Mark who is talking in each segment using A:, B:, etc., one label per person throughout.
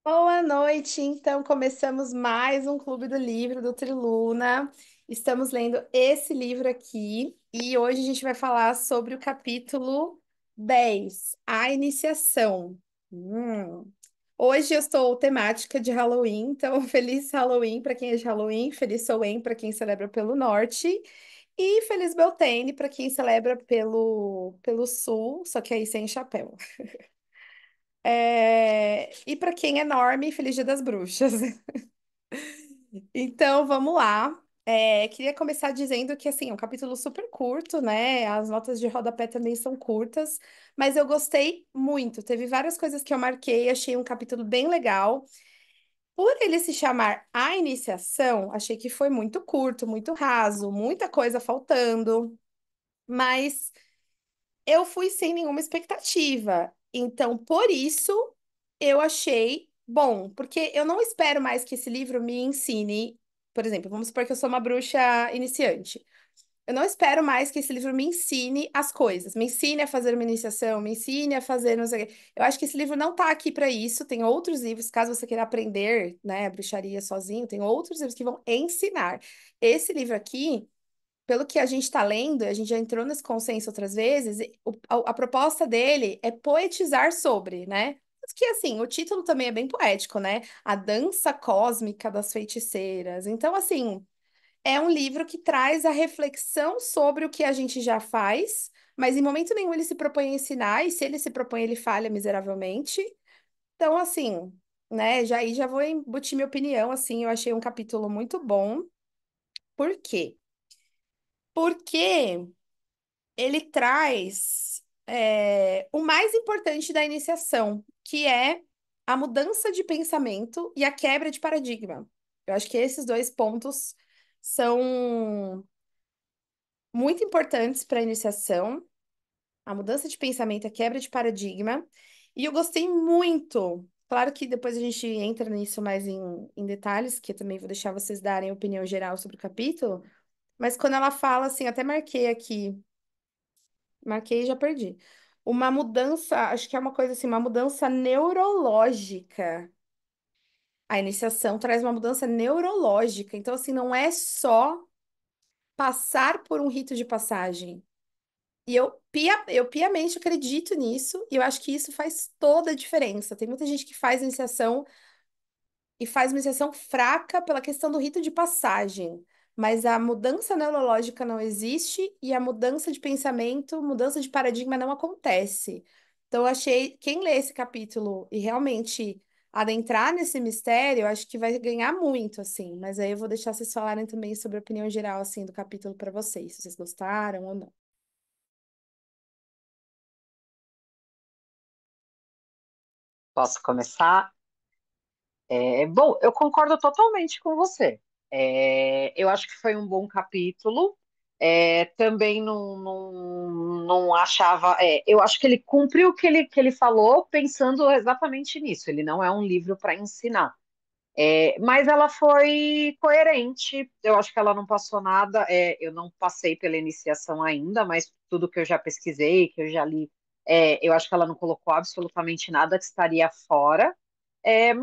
A: Boa noite! Então, começamos mais um Clube do Livro do Triluna. Estamos lendo esse livro aqui e hoje a gente vai falar sobre o capítulo 10, A Iniciação. Hum. Hoje eu estou temática de Halloween, então feliz Halloween para quem é de Halloween, feliz Samhain para quem celebra pelo norte e feliz Beltane para quem celebra pelo sul, só que aí sem chapéu. E para quem é norme, Feliz Dia das Bruxas. Então, vamos lá. Queria começar dizendo que, assim, é um capítulo super curto, né? As notas de rodapé também são curtas, mas eu gostei muito. Teve várias coisas que eu marquei, achei um capítulo bem legal. Por ele se chamar A Iniciação, achei que foi muito curto, muito raso, muita coisa faltando, mas eu fui sem nenhuma expectativa. Então, por isso, eu achei bom, porque eu não espero mais que esse livro me ensine. Por exemplo, vamos supor que eu sou uma bruxa iniciante. Eu não espero mais que esse livro me ensine as coisas, me ensine a fazer uma iniciação, me ensine a fazer não sei o quê. Eu acho que esse livro não tá aqui para isso. Tem outros livros, caso você queira aprender, né, a bruxaria sozinho, tem outros livros que vão ensinar. Esse livro aqui pelo que a gente está lendo, a gente já entrou nesse consenso outras vezes, a proposta dele é poetizar sobre, né? Mas que assim, o título também é bem poético, né? A Dança Cósmica das Feiticeiras. Então, assim, é um livro que traz a reflexão sobre o que a gente já faz, mas em momento nenhum ele se propõe a ensinar, e se ele se propõe, ele falha miseravelmente. Então, assim, né, já vou embutir minha opinião, assim, eu achei um capítulo muito bom. Por quê? Porque ele traz o mais importante da iniciação, que é a mudança de pensamento e a quebra de paradigma. Eu acho que esses dois pontos são muito importantes para a iniciação, a mudança de pensamento, a quebra de paradigma. E eu gostei muito. Claro que depois a gente entra nisso mais em detalhes, que eu também vou deixar vocês darem opinião geral sobre o capítulo. Mas quando ela fala assim, até marquei aqui. Marquei e já perdi. Uma mudança, acho que é uma coisa assim, uma mudança neurológica. A iniciação traz uma mudança neurológica. Então, assim, não é só passar por um rito de passagem. E eu piamente acredito nisso, e eu acho que isso faz toda a diferença. Tem muita gente que faz iniciação e faz uma iniciação fraca pela questão do rito de passagem. Mas a mudança neurológica não existe e a mudança de pensamento, mudança de paradigma não acontece. Então, eu achei, quem lê esse capítulo e realmente adentrar nesse mistério, eu acho que vai ganhar muito, assim. Mas aí eu vou deixar vocês falarem também sobre a opinião geral, assim, do capítulo para vocês, se vocês gostaram ou não.
B: Posso começar? Bom, eu concordo totalmente com você. Eu acho que foi um bom capítulo. Também não achava. Eu acho que ele cumpriu o que ele falou, pensando exatamente nisso. Ele não é um livro para ensinar. Mas ela foi coerente. Eu acho que ela não passou nada. Eu não passei pela iniciação ainda, mas tudo que eu já pesquisei, que eu já li, eu acho que ela não colocou absolutamente nada que estaria fora.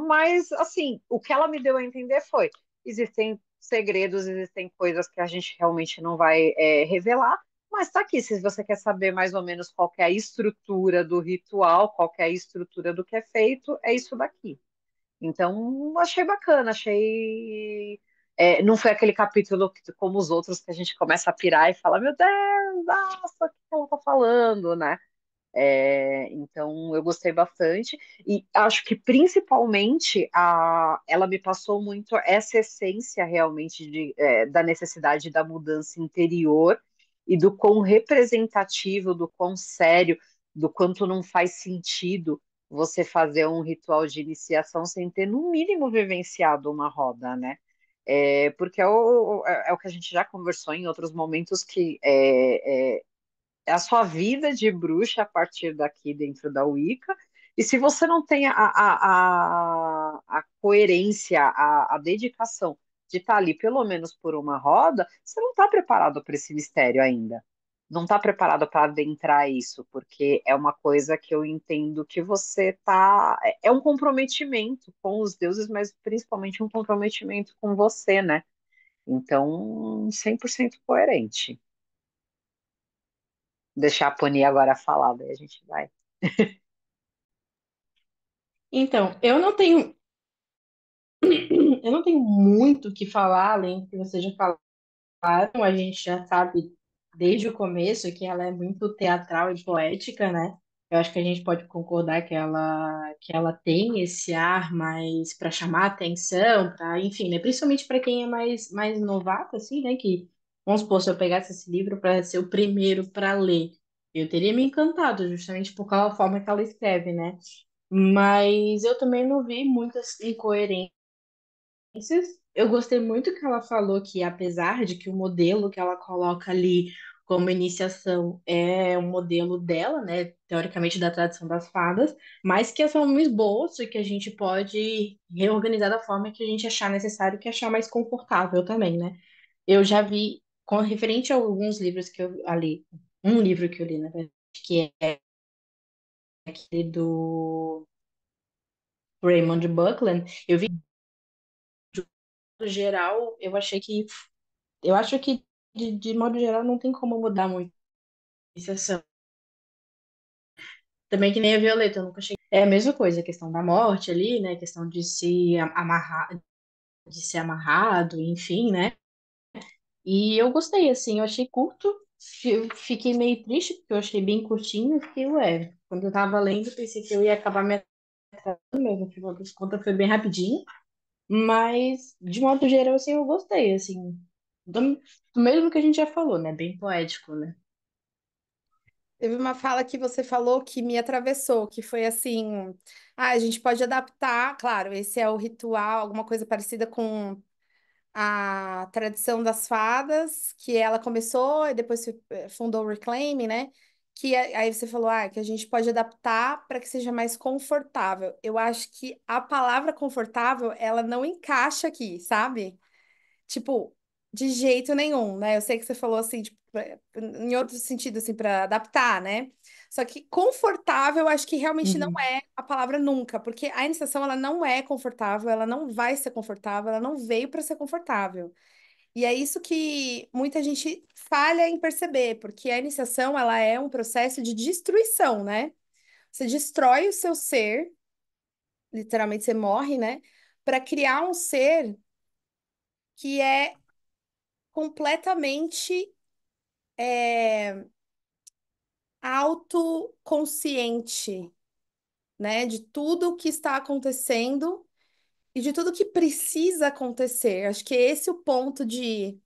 B: Mas, assim, o que ela me deu a entender foi: existem segredos, existem coisas que a gente realmente não vai, revelar, mas tá aqui. Se você quer saber mais ou menos qual que é a estrutura do ritual, qual que é a estrutura do que é feito, é isso daqui. Então, achei bacana, achei. Não foi aquele capítulo como os outros que a gente começa a pirar e fala: Meu Deus, nossa, o que ela tá falando, né? Então, eu gostei bastante e acho que principalmente ela me passou muito essa essência realmente da necessidade da mudança interior e do quão representativo, do quão sério, do quanto não faz sentido você fazer um ritual de iniciação sem ter, no mínimo, vivenciado uma roda, né? Porque é o que a gente já conversou em outros momentos que é a sua vida de bruxa a partir daqui dentro da Wicca. E se você não tem a coerência, a dedicação de estar ali pelo menos por uma roda, você não está preparado para esse mistério ainda. não está preparado para adentrar isso, porque é uma coisa que eu entendo que você tá. É um comprometimento com os deuses, mas principalmente um comprometimento com você, né? Então, 100% coerente. Deixar a Poni agora falar, daí a gente vai.
C: Então, eu não tenho muito o que falar, além do que você já falou. A gente já sabe desde o começo que ela é muito teatral e poética, né? Eu acho que a gente pode concordar que ela tem esse ar mais para chamar atenção, para, enfim, né? Principalmente para quem é mais novato, assim, né? Que, vamos supor, se eu pegasse esse livro para ser o primeiro para ler, eu teria me encantado, justamente por causa da forma que ela escreve, né? Mas eu também não vi muitas incoerências. Eu gostei muito que ela falou que, apesar de que o modelo que ela coloca ali como iniciação é um modelo dela, né, teoricamente da tradição das fadas, mas que é só um esboço e que a gente pode reorganizar da forma que a gente achar necessário, que achar mais confortável também, né? Eu já vi, com referente a alguns livros que eu ali, um livro que eu li, na verdade, que é aquele do Raymond Buckland, eu vi no geral, eu acho que, de modo geral, não tem como mudar muito a sensação. Também que nem a Violeta, eu nunca cheguei. É a mesma coisa, a questão da morte ali, né? A questão de se amarrar, de ser amarrado, enfim, né? E eu gostei, assim, eu achei curto. Eu fiquei meio triste, porque eu achei bem curtinho. Eu fiquei, ué, quando eu tava lendo, pensei que eu ia acabar me atrasando, mas no final das contas foi bem rapidinho. Mas, de modo geral, assim, eu gostei, assim. Do mesmo que a gente já falou, né? Bem poético, né?
A: Teve uma fala que você falou que me atravessou, que foi assim: ah, a gente pode adaptar, claro, esse é o ritual, alguma coisa parecida com a tradição das fadas, que ela começou e depois fundou o Reclaim, né? Aí você falou, ah, que a gente pode adaptar para que seja mais confortável. Eu acho que a palavra confortável, ela não encaixa aqui, sabe? Tipo, de jeito nenhum, né? Eu sei que você falou assim, tipo, em outro sentido, assim, para adaptar, né? Só que confortável, eu acho que realmente não
C: Uhum.
A: é a palavra nunca, porque a iniciação, ela não é confortável, ela não vai ser confortável, ela não veio para ser confortável. E é isso que muita gente falha em perceber, porque a iniciação, ela é um processo de destruição, né? Você destrói o seu ser, literalmente você morre, né? Para criar um ser que é completamente autoconsciente, né, de tudo o que está acontecendo e de tudo que precisa acontecer. Acho que esse é o ponto de,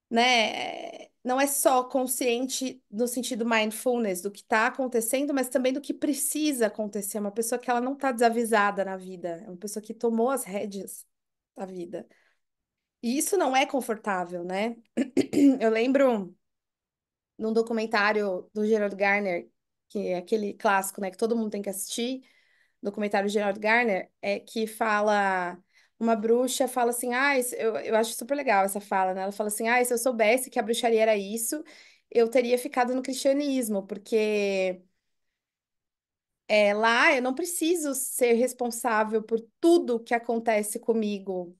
A: né, não é só consciente no sentido mindfulness do que está acontecendo, mas também do que precisa acontecer. É uma pessoa que ela não está desavisada na vida, é uma pessoa que tomou as rédeas da vida. E isso não é confortável, né? Eu lembro num documentário do Gerald Garner, que é aquele clássico, né, que todo mundo tem que assistir, documentário do Gerald Garner, é que fala, uma bruxa fala assim, ah, eu acho super legal essa fala, né? Ela fala assim, ah, se eu soubesse que a bruxaria era isso, eu teria ficado no cristianismo, porque lá eu não preciso ser responsável por tudo que acontece comigo,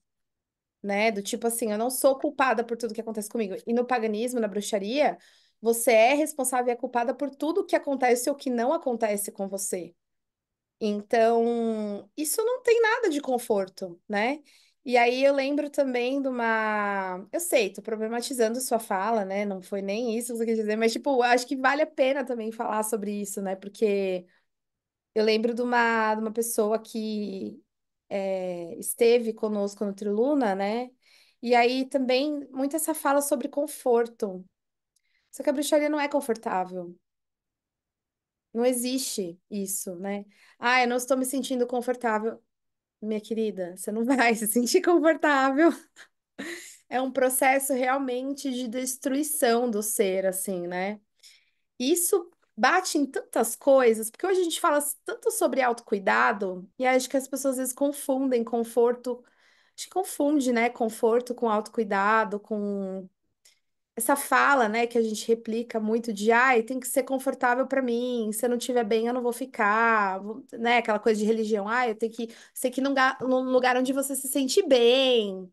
A: né? Do tipo assim, eu não sou culpada por tudo que acontece comigo. E no paganismo, na bruxaria, você é responsável e é culpada por tudo que acontece ou que não acontece com você. Então, isso não tem nada de conforto, né? E aí eu lembro também de uma. Eu sei, tô problematizando sua fala, né? Não foi nem isso que você quis dizer, mas, tipo, acho que vale a pena também falar sobre isso, né? Porque eu lembro de uma pessoa que esteve conosco no Triluna, né? E aí também muito essa fala sobre conforto. Só que a bruxaria não é confortável. Não existe isso, né? Ah, eu não estou me sentindo confortável. Minha querida, você não vai se sentir confortável. É um processo realmente de destruição do ser, assim, né? Isso bate em tantas coisas, porque hoje a gente fala tanto sobre autocuidado, e acho que as pessoas às vezes confundem conforto, acho que confunde, né? Conforto com autocuidado, com essa fala, né, que a gente replica muito de, ai, tem que ser confortável para mim, se eu não estiver bem, eu não vou ficar, né, aquela coisa de religião, ai, eu tenho que ser que num lugar onde você se sente bem.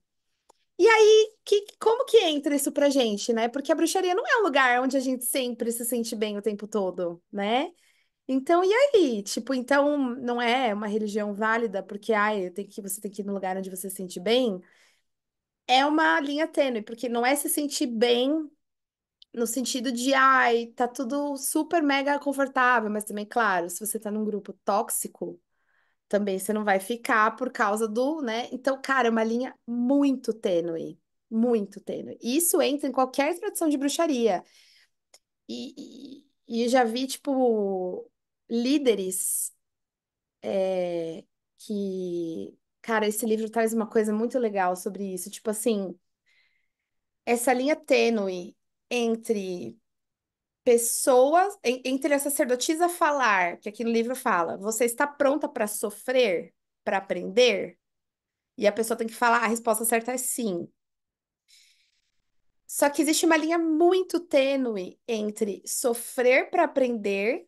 A: E aí, como que entra isso pra gente, né? Porque a bruxaria não é um lugar onde a gente sempre se sente bem o tempo todo, né? Então, e aí? Tipo, então não é uma religião válida porque, ai, você tem que ir no lugar onde você se sente bem? É uma linha tênue, porque não é se sentir bem no sentido de, ai, tá tudo super mega confortável, mas também, claro, se você tá num grupo tóxico, também você não vai ficar por causa do, né? Então, cara, é uma linha muito tênue, muito tênue. E isso entra em qualquer tradição de bruxaria. E eu já vi, tipo, líderes que. Cara, esse livro traz uma coisa muito legal sobre isso. Tipo assim, essa linha tênue entre pessoas, entre a sacerdotisa falar, que aqui no livro fala, você está pronta para sofrer, para aprender? E a pessoa tem que falar, a resposta certa é sim. Só que existe uma linha muito tênue entre sofrer para aprender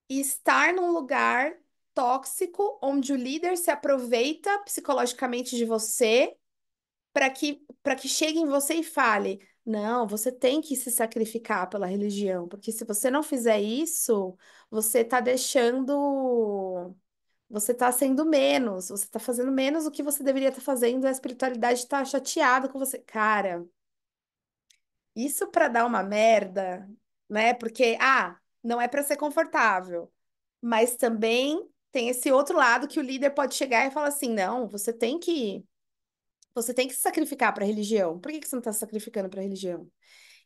A: e estar num lugar tóxico onde o líder se aproveita psicologicamente de você para que chegue em você e fale: não, você tem que se sacrificar pela religião, porque se você não fizer isso, você está deixando, você está sendo menos, você está fazendo menos do que você deveria estar fazendo, e a espiritualidade está chateada com você. Cara, isso para dar uma merda, né? Porque, não é para ser confortável, mas também tem esse outro lado que o líder pode chegar e falar assim: não, você tem que se sacrificar para a religião. Por que que você não está se sacrificando para a religião?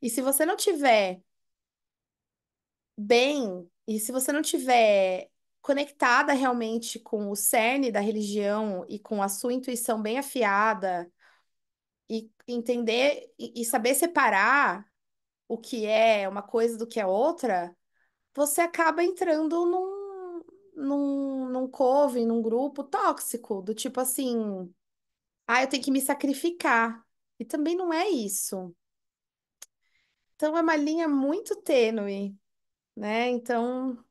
A: E se você não tiver bem, e se você não tiver conectada realmente com o cerne da religião e com a sua intuição bem afiada e entender e saber separar o que é uma coisa do que é outra, você acaba entrando num coven, num grupo tóxico, do tipo assim, eu tenho que me sacrificar. E também não é isso. Então é uma linha muito tênue, né? Então,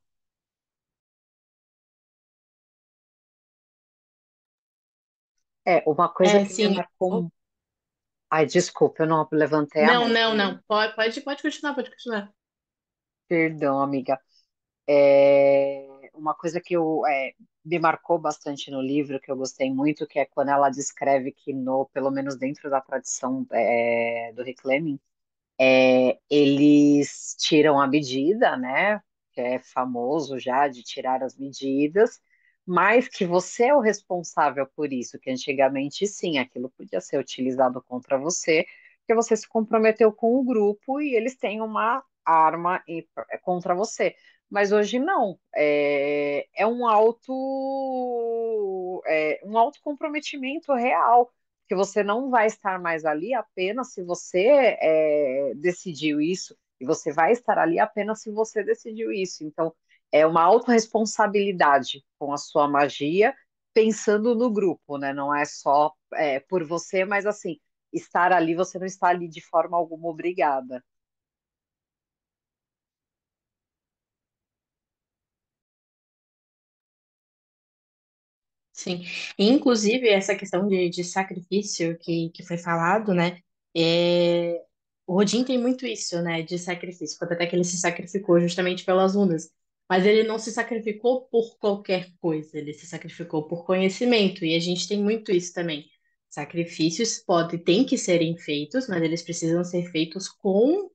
B: Uma coisa
C: É,
B: que me
C: sim.
B: marcou. Ai, desculpa, eu não levantei a
C: Não,
B: mão.
C: não, não. Pode continuar, pode continuar.
B: Perdão, amiga. Uma coisa que me marcou bastante no livro, que eu gostei muito, que é quando ela descreve que, pelo menos dentro da tradição do Reclaiming, eles tiram a medida, né? Que é famoso já de tirar as medidas, mas que você é o responsável por isso, que antigamente sim, aquilo podia ser utilizado contra você, porque você se comprometeu com o grupo e eles têm uma arma contra você. Mas hoje não, um auto comprometimento real que você não vai estar mais ali apenas se você decidiu isso, e você vai estar ali apenas se você decidiu isso. Então, é uma autorresponsabilidade com a sua magia, pensando no grupo, né? Não é só por você, mas assim, estar ali, você não está ali de forma alguma obrigada.
C: Sim. E, inclusive, essa questão de sacrifício que foi falado, né? É, o Odin tem muito isso, né? De sacrifício, quando até que ele se sacrificou justamente pelas lunas. Mas ele não se sacrificou por qualquer coisa, ele se sacrificou por conhecimento. E a gente tem muito isso também. Sacrifícios têm que serem feitos, mas eles precisam ser feitos com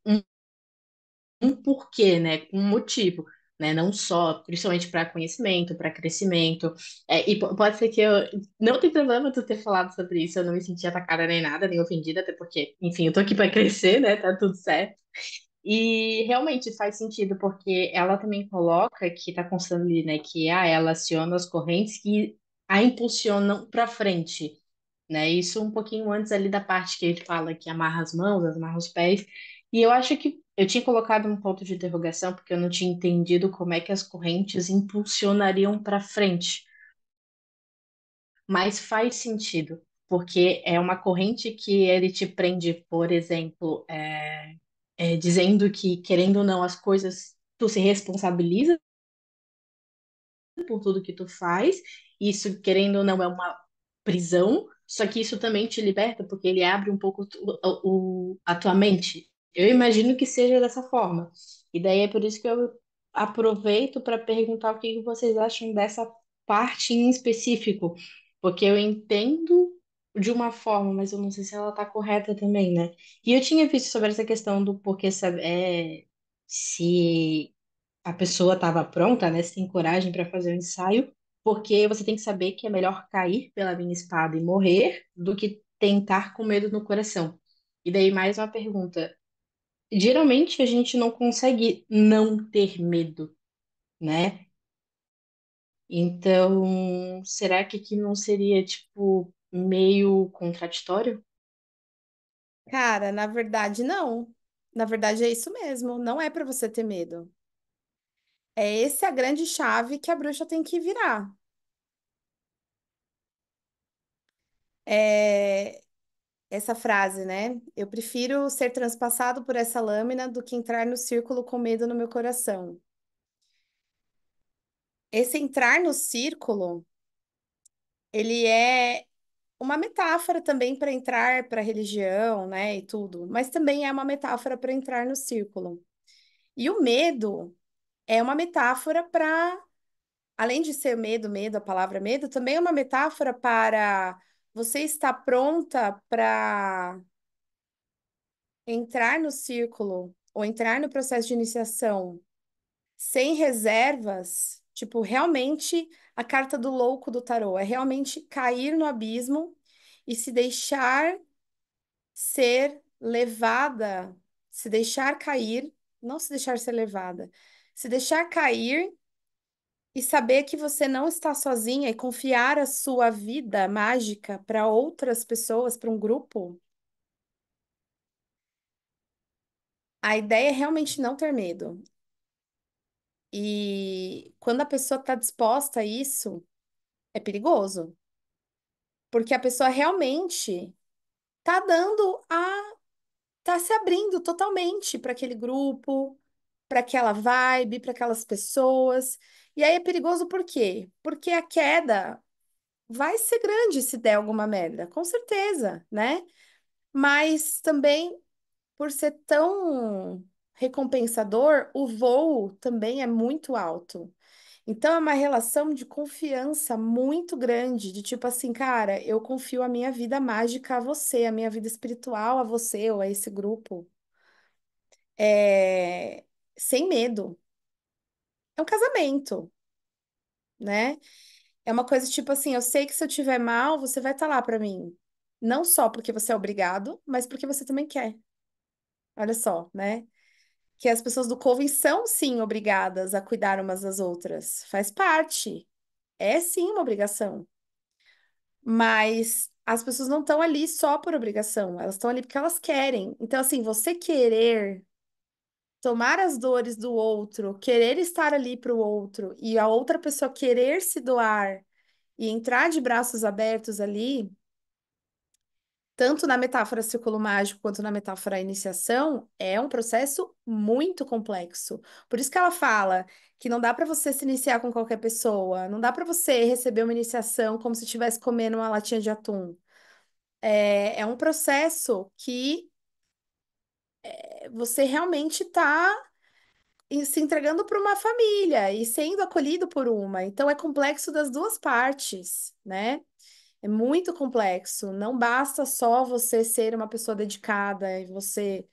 C: um porquê, né? Com um motivo, né? Não só, principalmente para conhecimento, para crescimento. Pode ser que eu não tem problema tu ter falado sobre isso, eu não me senti atacada nem nada, nem ofendida, até porque, enfim, eu tô aqui para crescer, né? Tá tudo certo. E realmente faz sentido, porque ela também coloca que tá constando ali, né? Que ela aciona as correntes que a impulsionam para frente. Né? Isso um pouquinho antes ali da parte que ele fala que amarra as mãos, amarra os pés. E eu acho que eu tinha colocado um ponto de interrogação porque eu não tinha entendido como é que as correntes impulsionariam para frente. Mas faz sentido. porque é uma corrente que ele te prende, por exemplo, dizendo que, querendo ou não, as coisas, tu se responsabiliza por tudo que tu faz. Isso, querendo ou não, é uma prisão, só que isso também te liberta, porque ele abre um pouco a tua mente. Eu imagino que seja dessa forma. E daí é por isso que eu aproveito para perguntar o que vocês acham dessa parte em específico, porque eu entendo de uma forma, mas eu não sei se ela está correta também, né? E eu tinha visto sobre essa questão do porquê saber se a pessoa estava pronta, né? Se tem coragem para fazer o ensaio, porque você tem que saber que é melhor cair pela minha espada e morrer do que tentar com medo no coração. E daí mais uma pergunta. Geralmente a gente não consegue não ter medo, né? Então, será que aqui não seria, tipo, meio contraditório?
A: Cara, na verdade, não. Na verdade, é isso mesmo. Não é para você ter medo. É essa a grande chave que a bruxa tem que virar. É essa frase, né? Eu prefiro ser transpassado por essa lâmina do que entrar no círculo com medo no meu coração. Esse entrar no círculo, ele é uma metáfora também para entrar para a religião, né, e tudo, mas também é uma metáfora para entrar no círculo. E o medo é uma metáfora para, além de ser medo, medo, a palavra medo, também é uma metáfora para você estar pronta para entrar no círculo ou entrar no processo de iniciação sem reservas, tipo, realmente a carta do louco do tarô é realmente cair no abismo e se deixar ser levada, se deixar cair, não se deixar ser levada, se deixar cair e saber que você não está sozinha e confiar a sua vida mágica para outras pessoas, para um grupo. A ideia é realmente não ter medo. E quando a pessoa está disposta a isso, é perigoso, porque a pessoa realmente está tá se abrindo totalmente para aquele grupo, para aquela vibe, para aquelas pessoas. E aí é perigoso por quê? Porque a queda vai ser grande se der alguma merda, com certeza, né? Mas também por ser tão recompensador, o voo também é muito alto. Então é uma relação de confiança muito grande, de tipo assim, cara, eu confio a minha vida mágica a você, a minha vida espiritual a você ou a esse grupo. É... Sem medo. É um casamento, né? É uma coisa tipo assim, eu sei que se eu tiver mal, você vai estar lá para mim. Não só porque você é obrigado, mas porque você também quer. Olha só, né? Que as pessoas do Coven são sim obrigadas a cuidar umas das outras. Faz parte. É sim uma obrigação. Mas as pessoas não estão ali só por obrigação, elas estão ali porque elas querem. Então, assim, você querer tomar as dores do outro, querer estar ali para o outro e a outra pessoa querer se doar e entrar de braços abertos ali, tanto na metáfora círculo mágico quanto na metáfora iniciação, é um processo muito complexo. Por isso que ela fala que não dá para você se iniciar com qualquer pessoa, não dá para você receber uma iniciação como se estivesse comendo uma latinha de atum. É um processo que você realmente está se entregando para uma família e sendo acolhido por uma. Então é complexo das duas partes, né? É muito complexo. Não basta só você ser uma pessoa dedicada e você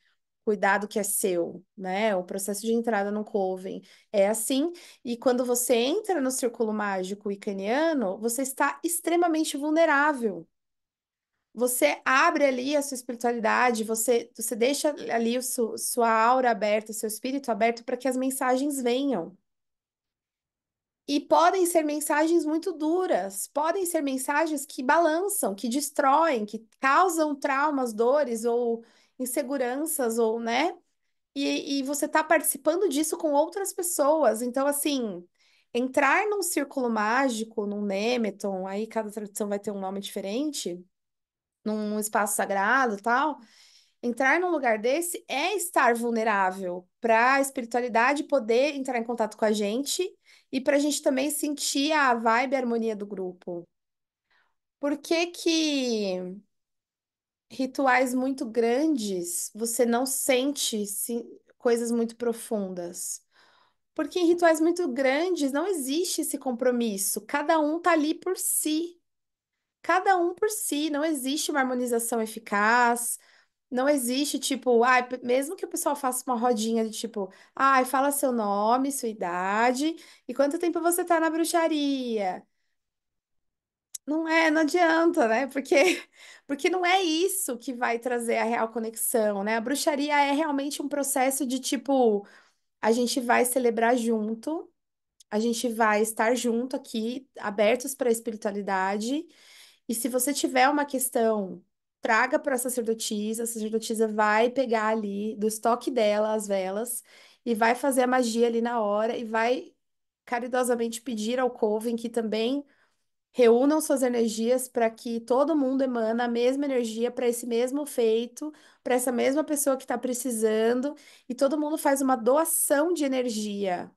A: cuidar do que é seu, né? O processo de entrada no Coven é assim. E quando você entra no círculo mágico icaniano, você está extremamente vulnerável. Você abre ali a sua espiritualidade, você deixa ali sua aura aberta, seu espírito aberto para que as mensagens venham. E podem ser mensagens muito duras, podem ser mensagens que balançam, que destroem, que causam traumas, dores ou inseguranças, ou, né? E você está participando disso com outras pessoas. Então, assim, entrar num círculo mágico, num Nêmeton, aí cada tradição vai ter um nome diferente, num espaço sagrado, e tal, entrar num lugar desse é estar vulnerável para a espiritualidade poder entrar em contato com a gente e para a gente também sentir a vibe e a harmonia do grupo. Por que que rituais muito grandes você não sente coisas muito profundas? Porque em rituais muito grandes não existe esse compromisso. Cada um tá ali por si. Cada um por si. Não existe uma harmonização eficaz. Não existe, tipo, ai, mesmo que o pessoal faça uma rodinha de tipo, ai, fala seu nome, sua idade e quanto tempo você tá na bruxaria. Não é, não adianta, né? Porque não é isso que vai trazer a real conexão, né? A bruxaria é realmente um processo de tipo, a gente vai celebrar junto, a gente vai estar junto aqui, abertos para a espiritualidade. E se você tiver uma questão, traga para a sacerdotisa vai pegar ali do estoque dela as velas e vai fazer a magia ali na hora e vai caridosamente pedir ao coven que também reúnam suas energias para que todo mundo emana a mesma energia para esse mesmo feito, para essa mesma pessoa que está precisando, e todo mundo faz uma doação de energia.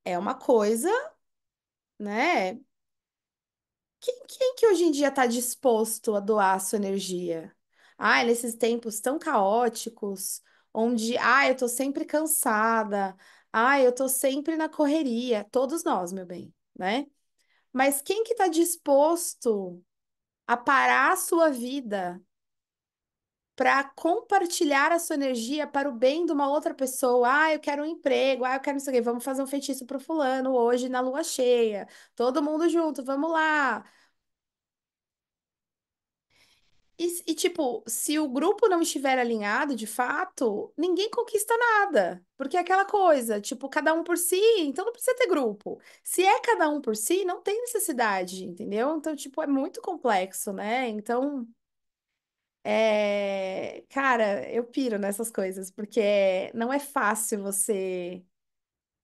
A: É uma coisa, né? Quem que hoje em dia está disposto a doar a sua energia? Ah, nesses tempos tão caóticos, onde, eu tô sempre cansada, eu tô sempre na correria, todos nós, meu bem, né? Mas quem que está disposto a parar a sua vida para compartilhar a sua energia para o bem de uma outra pessoa? Eu quero um emprego, eu quero não sei o quê, vamos fazer um feitiço pro fulano hoje na lua cheia, todo mundo junto, vamos lá. Tipo, se o grupo não estiver alinhado, de fato, ninguém conquista nada. Porque é aquela coisa, tipo, cada um por si, então não precisa ter grupo. Se é cada um por si, não tem necessidade, entendeu? Então, tipo, é muito complexo, né? Então, cara, eu piro nessas coisas, porque não é fácil você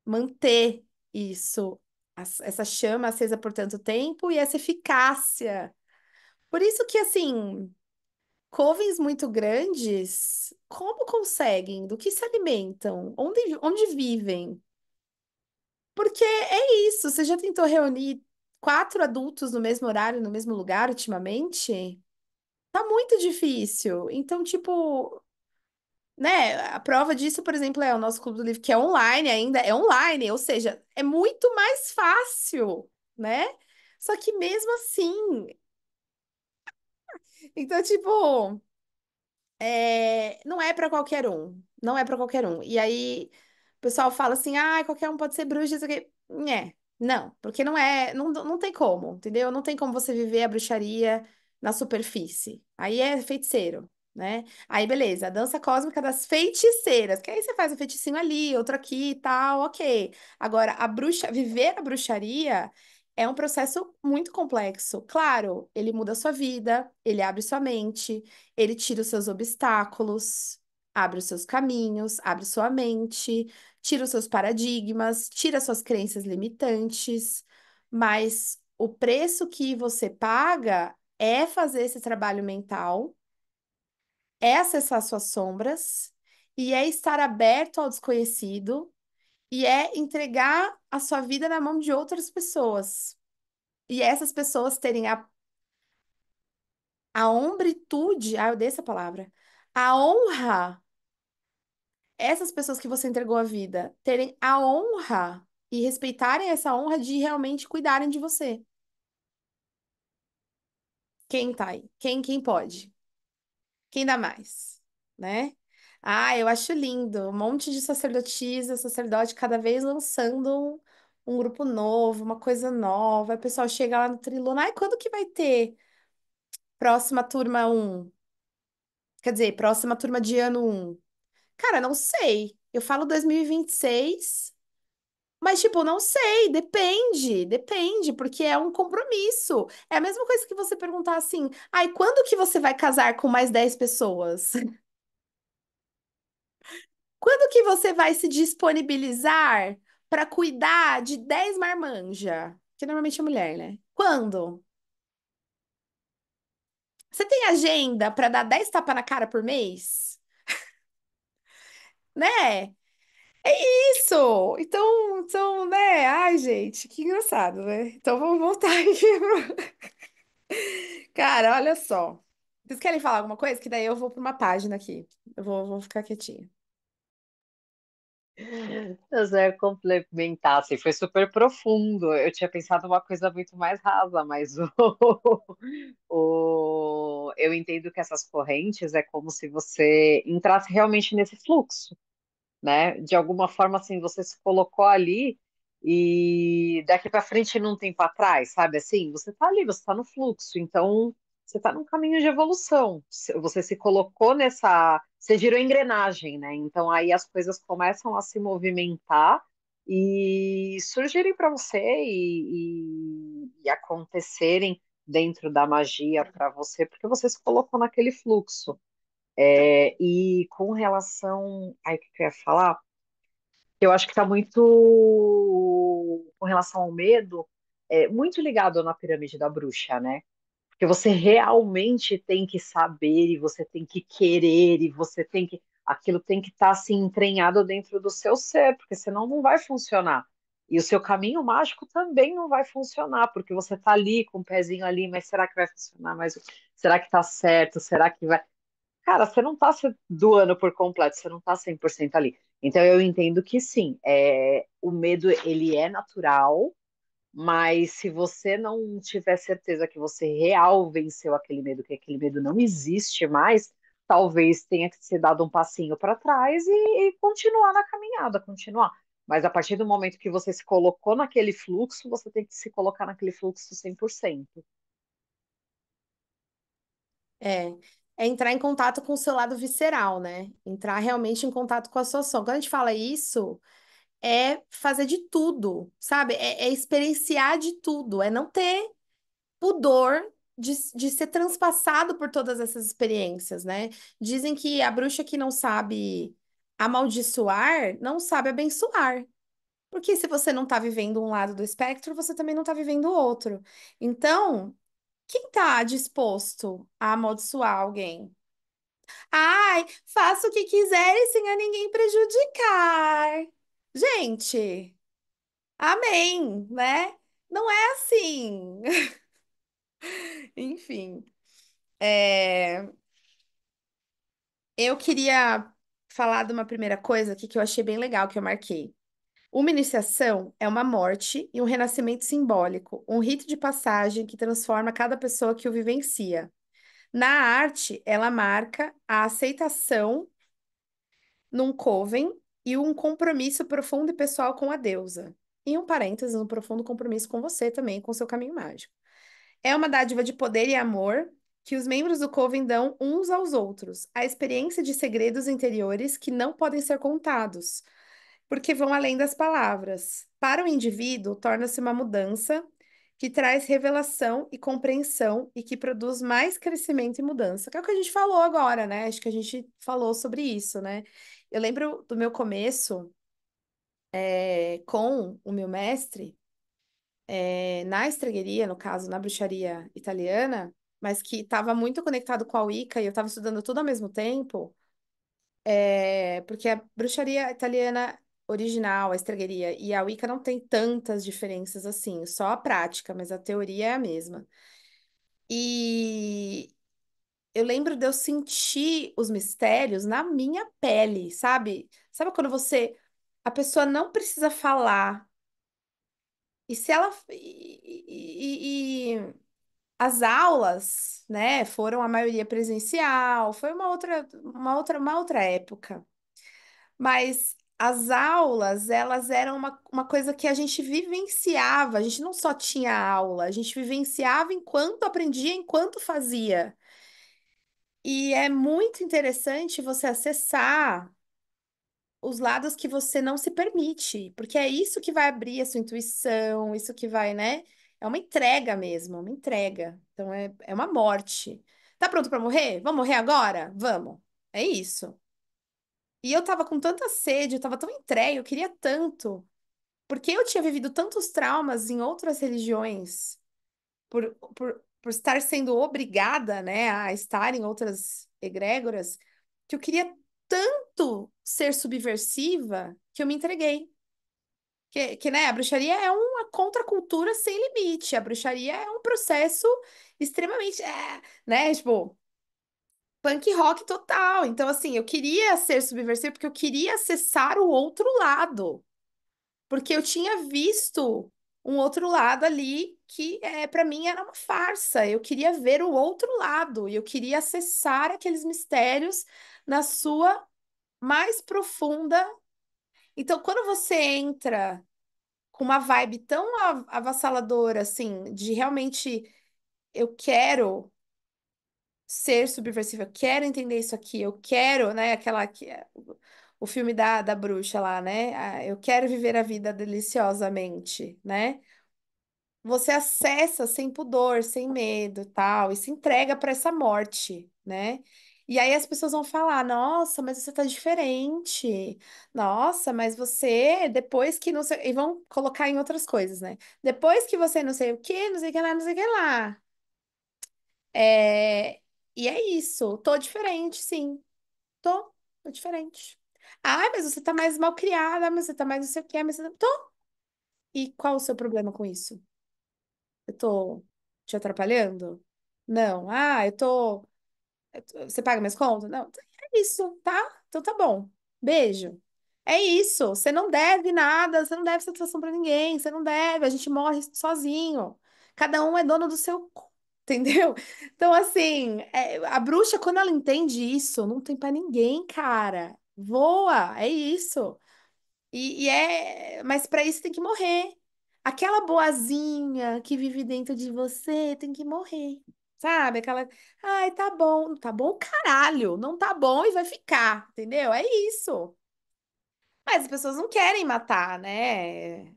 A: manter isso, essa chama acesa por tanto tempo e essa eficácia. Por isso que, assim. Covens muito grandes, como conseguem? Do que se alimentam? Onde vivem? Porque é isso. Você já tentou reunir 4 adultos no mesmo horário, no mesmo lugar ultimamente? Tá muito difícil. Então, tipo, né? A prova disso, por exemplo, é o nosso Clube do Livro, que é online ainda, é online, ou seja, é muito mais fácil, né? Só que mesmo assim, então, tipo. Não é para qualquer um. Não é para qualquer um. E aí, o pessoal fala assim: qualquer um pode ser bruxa, isso aqui. Não, porque não é, não tem como, entendeu? Não tem como você viver a bruxaria na superfície. Aí é feiticeiro, né? Aí, beleza, a dança cósmica das feiticeiras, que aí você faz um feiticinho ali, outro aqui e tal, ok. Agora, viver a bruxaria é um processo muito complexo. Claro, ele muda a sua vida, ele abre sua mente. Ele tira os seus obstáculos, abre os seus caminhos, abre sua mente, tira os seus paradigmas, tira suas crenças limitantes, mas o preço que você paga é fazer esse trabalho mental, é acessar suas sombras e é estar aberto ao desconhecido e é entregar a sua vida na mão de outras pessoas. E essas pessoas terem a hombretude, eu dei essa palavra, a honra, essas pessoas que você entregou a vida, terem a honra e respeitarem essa honra de realmente cuidarem de você. Quem tá aí? Quem pode? Quem dá mais? Né? Eu acho lindo. Um monte de sacerdotisa, sacerdote, cada vez lançando um grupo novo, uma coisa nova. Aí o pessoal chega lá no Triluna. Quando que vai ter próxima turma um? Quer dizer, próxima turma de ano um? Cara, não sei. Eu falo 2026, mas, tipo, não sei. Depende, porque é um compromisso. É a mesma coisa que você perguntar assim: quando que você vai casar com mais 10 pessoas? Quando que você vai se disponibilizar para cuidar de 10 marmanja? Que normalmente é mulher, né? Quando? Você tem agenda para dar 10 tapas na cara por mês? Né? É isso! Então, né? Ai, gente, que engraçado, né? Então vamos voltar aqui. Cara, olha só. Vocês querem falar alguma coisa? Que daí eu vou para uma página aqui. Eu vou ficar quietinha.
B: Eu só ia complementar, assim, foi super profundo. Eu tinha pensado uma coisa muito mais rasa, mas eu entendo que essas correntes é como se você entrasse realmente nesse fluxo, né? De alguma forma, assim, você se colocou ali e daqui para frente não tem para trás, sabe? Assim, você tá ali, você tá no fluxo, então você tá num caminho de evolução. Você se colocou nessa, você girou a engrenagem, né? Então aí as coisas começam a se movimentar e surgirem para você e acontecerem dentro da magia para você, porque você se colocou naquele fluxo. E com relação. Ai, o que que eu ia falar? Eu acho que está muito. Com relação ao medo, muito ligado na pirâmide da bruxa, né? Porque você realmente tem que saber, e você tem que querer, e você tem que. Aquilo tem que estar assim, entranhado dentro do seu ser, porque senão não vai funcionar. E o seu caminho mágico também não vai funcionar, porque você está ali com o pezinho ali, mas será que vai funcionar? Mas será que está certo? Será que vai. Cara, você não está se doando por completo, você não está 100% ali. Então eu entendo que sim, o medo ele é natural, mas se você não tiver certeza que você real venceu aquele medo, que aquele medo não existe mais, talvez tenha que ser dado um passinho para trás e continuar na caminhada, continuar. Mas a partir do momento que você se colocou naquele fluxo, você tem que se colocar naquele fluxo 100%.
A: É, é entrar em contato com o seu lado visceral, né? Entrar realmente em contato com a sua soul. Quando a gente fala isso, é fazer de tudo, sabe? É experienciar de tudo, é não ter pudor de ser transpassado por todas essas experiências, né? Dizem que a bruxa que não sabe amaldiçoar, não sabe abençoar. Porque se você não tá vivendo um lado do espectro, você também não tá vivendo o outro. Então, quem tá disposto a amaldiçoar alguém? Ai, faça o que quiser sem a ninguém prejudicar. Gente, amém, né? Não é assim. Enfim, é, eu queria falar de uma primeira coisa aqui que eu achei bem legal, que eu marquei. Uma iniciação é uma morte e um renascimento simbólico, um rito de passagem que transforma cada pessoa que o vivencia. Na arte, ela marca a aceitação num coven e um compromisso profundo e pessoal com a deusa. E um parênteses, um profundo compromisso com você também, com seu caminho mágico. É uma dádiva de poder e amor que os membros do coven dão uns aos outros, a experiência de segredos interiores que não podem ser contados, porque vão além das palavras. Para o indivíduo, torna-se uma mudança que traz revelação e compreensão e que produz mais crescimento e mudança, que é o que a gente falou agora, né? Acho que a gente falou sobre isso, né? Eu lembro do meu começo, com o meu mestre, na estregueria, no caso, na bruxaria italiana, mas que estava muito conectado com a Wicca e eu estava estudando tudo ao mesmo tempo. Porque a bruxaria italiana original, a estregueria, e a Wicca não tem tantas diferenças assim, só a prática, mas a teoria é a mesma. E eu lembro de eu sentir os mistérios na minha pele, sabe? Sabe quando você, a pessoa não precisa falar, e se ela, e as aulas, né, foram a maioria presencial, foi uma outra época. Mas as aulas, elas eram uma coisa que a gente vivenciava, a gente não só tinha aula, a gente vivenciava enquanto aprendia, enquanto fazia. E é muito interessante você acessar os lados que você não se permite, porque é isso que vai abrir a sua intuição, isso que vai, né? É uma entrega mesmo, uma entrega. Então é uma morte. Tá pronto para morrer? Vamos morrer agora? Vamos. É isso. E eu tava com tanta sede, eu tava tão entregue, eu queria tanto, porque eu tinha vivido tantos traumas em outras religiões, por por estar sendo obrigada, né, a estar em outras egrégoras, que eu queria tanto ser subversiva que eu me entreguei. Né, a bruxaria é uma contracultura sem limite. A bruxaria é um processo extremamente, né, tipo, punk rock total. Então, assim, eu queria ser subversiva porque eu queria acessar o outro lado. Porque eu tinha visto um outro lado ali que, para mim, era uma farsa. Eu queria ver o outro lado. E eu queria acessar aqueles mistérios na sua mais profunda. Então, quando você entra com uma vibe tão avassaladora, assim, de realmente eu quero ser subversiva, eu quero entender isso aqui, eu quero, né, aquela que o filme da bruxa lá, né? Eu quero viver a vida deliciosamente, né? Você acessa sem pudor, sem medo, tal, e se entrega para essa morte, né? E aí as pessoas vão falar: "Nossa, mas você tá diferente. Nossa, mas você depois que não sei", e vão colocar em outras coisas, né? Depois que você não sei o quê, não sei o que lá, não sei o que lá. É... E é isso. Tô diferente, sim. Tô diferente. Ai, mas você tá mais mal criada, mas você tá mais não sei o quê, mas você... Tô. E qual o seu problema com isso? Eu tô te atrapalhando? Não. Ah, você paga minhas contas? Não. É isso, tá? Então tá bom. Beijo. É isso. Você não deve nada, você não deve satisfação pra ninguém, você não deve. A gente morre sozinho. Cada um é dono do seu cu, entendeu? Então, assim, a bruxa, quando ela entende isso, não tem pra ninguém, cara. Voa, é isso. Mas para isso tem que morrer. Aquela boazinha que vive dentro de você tem que morrer. Sabe? Aquela, ai, tá bom. Tá bom, caralho. Não tá bom e vai ficar, entendeu? É isso. Mas as pessoas não querem matar, né?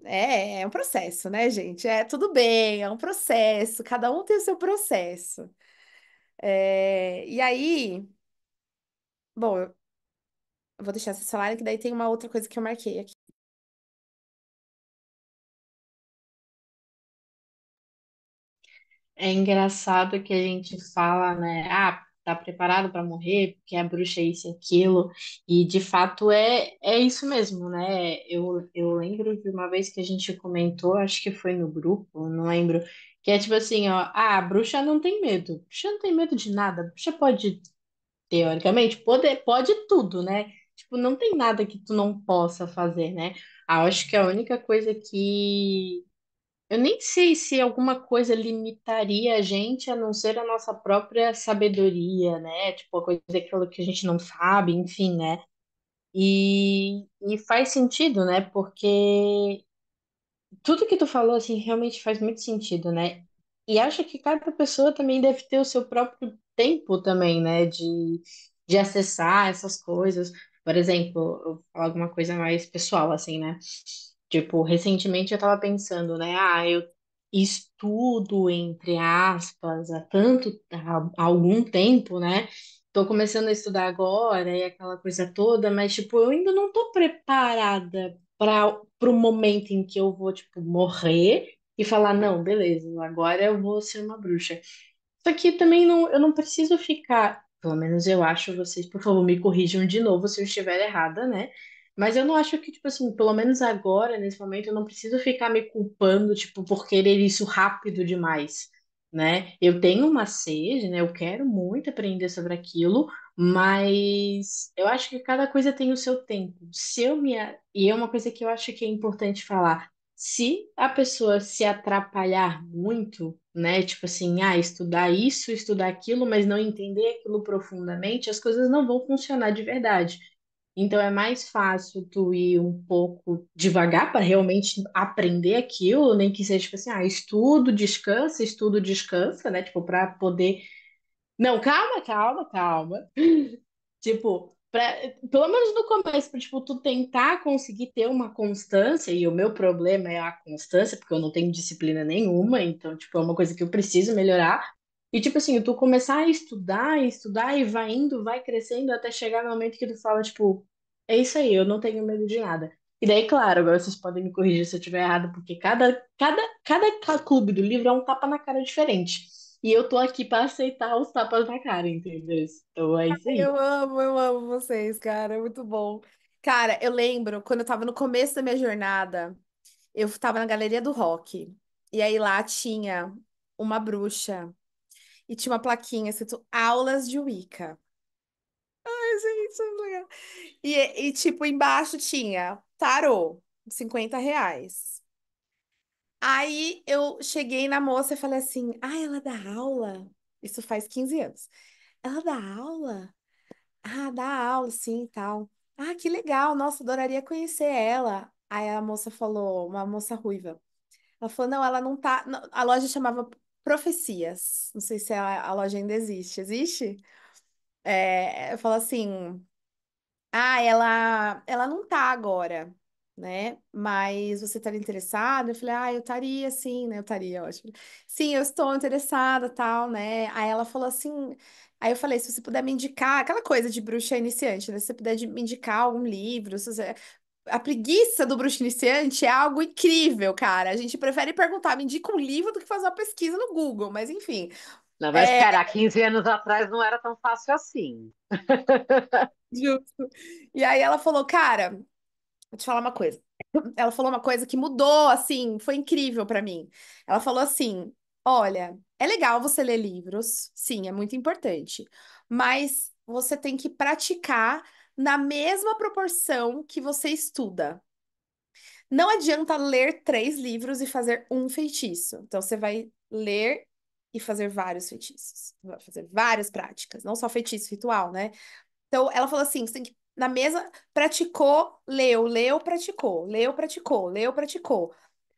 A: É um processo, né, gente? É tudo bem, é um processo. Cada um tem o seu processo. E aí, bom, eu vou deixar essa falarem que daí tem uma outra coisa que eu marquei aqui.
C: É engraçado que a gente fala, né? Ah, tá preparado para morrer, porque a bruxa é isso e aquilo. E de fato é isso mesmo, né? Eu lembro de uma vez que a gente comentou, acho que foi no grupo, não lembro, que é tipo assim, ó, ah, a bruxa não tem medo. A bruxa não tem medo de nada. A bruxa pode, teoricamente, pode tudo, né? Tipo, não tem nada que tu não possa fazer, né? Ah, eu acho que a única coisa que eu nem sei se alguma coisa limitaria a gente a não ser a nossa própria sabedoria, né? Tipo, a coisa daquilo que a gente não sabe, enfim, né? E faz sentido, né? Porque tudo que tu falou, assim, realmente faz muito sentido, né? E acho que cada pessoa também deve ter o seu próprio tempo também, né? De acessar essas coisas. Por exemplo, eu vou falar alguma coisa mais pessoal, assim, né? Tipo, recentemente eu tava pensando, né? Ah, eu estudo, entre aspas, há algum tempo, né? Tô começando a estudar agora e aquela coisa toda, mas, tipo, eu ainda não tô preparada para o momento em que eu vou, tipo, morrer e falar, não, beleza, agora eu vou ser uma bruxa. Só que também não, eu não preciso ficar, pelo menos eu acho, vocês, por favor, me corrijam de novo se eu estiver errada, né? Mas eu não acho que, tipo assim, pelo menos agora, nesse momento, eu não preciso ficar me culpando, tipo, por querer isso rápido demais, né? Eu tenho uma sede, né? Eu quero muito aprender sobre aquilo, mas eu acho que cada coisa tem o seu tempo. Se eu me... E é uma coisa que eu acho que é importante falar. Se a pessoa se atrapalhar muito, né? Tipo assim, ah, estudar isso, estudar aquilo, mas não entender aquilo profundamente, as coisas não vão funcionar de verdade. Então é mais fácil tu ir um pouco devagar para realmente aprender aquilo, nem que seja tipo assim, ah, estudo, descansa, né? Tipo, para poder. Não, calma, calma, calma. Tipo, pelo menos no começo, pra, tipo, tu tentar conseguir ter uma constância, e o meu problema é a constância, porque eu não tenho disciplina nenhuma, então, tipo, é uma coisa que eu preciso melhorar. E, tipo assim, tu começar a estudar, estudar, e vai indo, vai crescendo, até chegar no momento que tu fala, tipo, é isso aí, eu não tenho medo de nada. E daí, claro, agora vocês podem me corrigir se eu estiver errado, porque cada clube do livro é um tapa na cara diferente. E eu tô aqui para aceitar os tapas na cara, entendeu? Então é isso aí.
A: Eu amo vocês, cara, é muito bom. Cara, eu lembro quando eu tava no começo da minha jornada, eu tava na Galeria do Rock. E aí lá tinha uma bruxa e tinha uma plaquinha escrito Aulas de Wicca. Ai, gente, isso é muito legal. Tipo, embaixo tinha tarô, R$ 50. Aí eu cheguei na moça e falei assim: Ah, ela dá aula? Isso faz 15 anos. Ela dá aula? Ah, dá aula, sim, e tal. Ah, que legal, nossa, adoraria conhecer ela. Aí a moça falou, uma moça ruiva. Ela falou: Não, ela não tá. A loja chamava Profecias. Não sei se a loja ainda existe. Existe? Eu falo assim. Ah, ela não tá agora, né? Mas você estaria interessada? Eu falei, eu estaria, sim, né? Eu estaria, ótimo. Sim, eu estou interessada, tal, né? Aí ela falou assim. Aí eu falei, se você puder me indicar, aquela coisa de bruxa iniciante, né? Se você puder me indicar algum livro, se você... A preguiça do bruxo iniciante é algo incrível, cara. A gente prefere perguntar, me indica um livro do que fazer uma pesquisa no Google, mas enfim.
B: Não, mas
A: É,
B: espera, 15 anos atrás não era tão fácil assim.
A: justo. E aí ela falou, cara, vou te falar uma coisa. Ela falou uma coisa que mudou, assim, foi incrível pra mim. Ela falou assim: Olha, é legal você ler livros, sim, é muito importante, mas você tem que praticar na mesma proporção que você estuda. Não adianta ler 3 livros e fazer um feitiço. Então, você vai ler e fazer vários feitiços, vai fazer várias práticas, não só feitiço ritual, né? Então, ela falou assim: você tem que, na mesa, praticou, leu, praticou, leu, praticou, leu, praticou.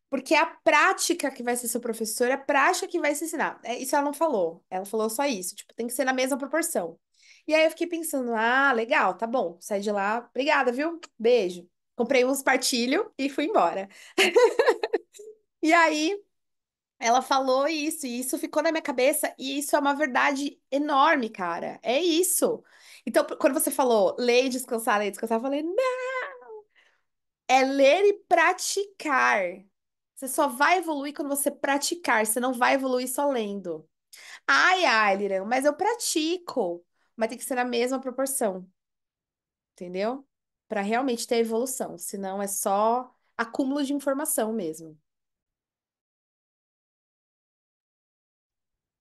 A: Porque é a prática que vai ser seu professor, é a prática que vai se ensinar. Isso ela não falou. Ela falou só isso. Tipo, tem que ser na mesma proporção. E aí eu fiquei pensando, legal, tá bom. Saí de lá, obrigada, viu? Beijo. Comprei uns partilho e fui embora. E aí ela falou isso, e isso ficou na minha cabeça, e isso é uma verdade enorme, cara. É isso. Então, quando você falou ler e descansar, eu falei, não, é ler e praticar. Você só vai evoluir quando você praticar, você não vai evoluir só lendo. Ai, Liran, mas eu pratico. Mas tem que ser na mesma proporção, entendeu? Para realmente ter evolução, senão é só acúmulo de informação mesmo.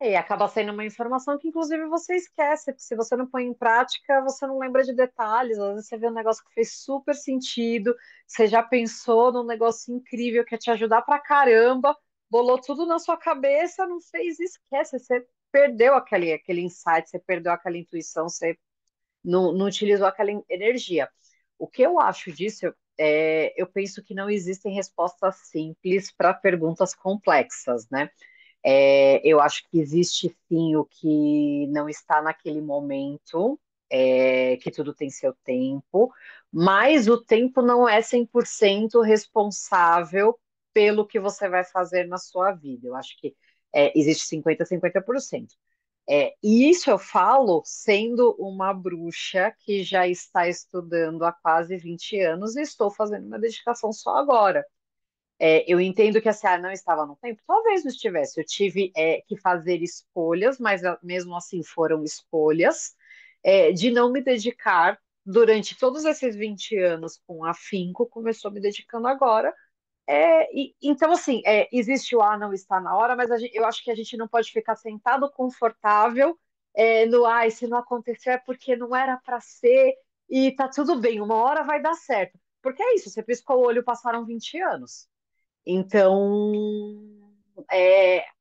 B: E acaba sendo uma informação que, inclusive, você esquece, porque se você não põe em prática, você não lembra de detalhes. Às vezes você vê um negócio que fez super sentido, você já pensou num negócio incrível que ia te ajudar pra caramba, bolou tudo na sua cabeça, não fez, esquece. Você perdeu aquele insight, você perdeu aquela intuição, você não utilizou aquela energia. O que eu acho disso eu penso que não existem respostas simples para perguntas complexas, né? Eu acho que existe sim o que não está naquele momento, que tudo tem seu tempo, mas o tempo não é 100% responsável pelo que você vai fazer na sua vida. Eu acho que existe 50-50%. E isso eu falo sendo uma bruxa que já está estudando há quase 20 anos e estou fazendo uma dedicação só agora. Eu entendo que assim, não estava no tempo, talvez não estivesse. Eu tive que fazer escolhas, mas mesmo assim foram escolhas, de não me dedicar durante todos esses 20 anos com afinco, como eu estou me dedicando agora. Então, assim, existe o não está na hora, mas eu acho que a gente não pode ficar sentado confortável no se não aconteceu é porque não era para ser e tá tudo bem, uma hora vai dar certo. Porque é isso, você piscou o olho, passaram 20 anos. Então,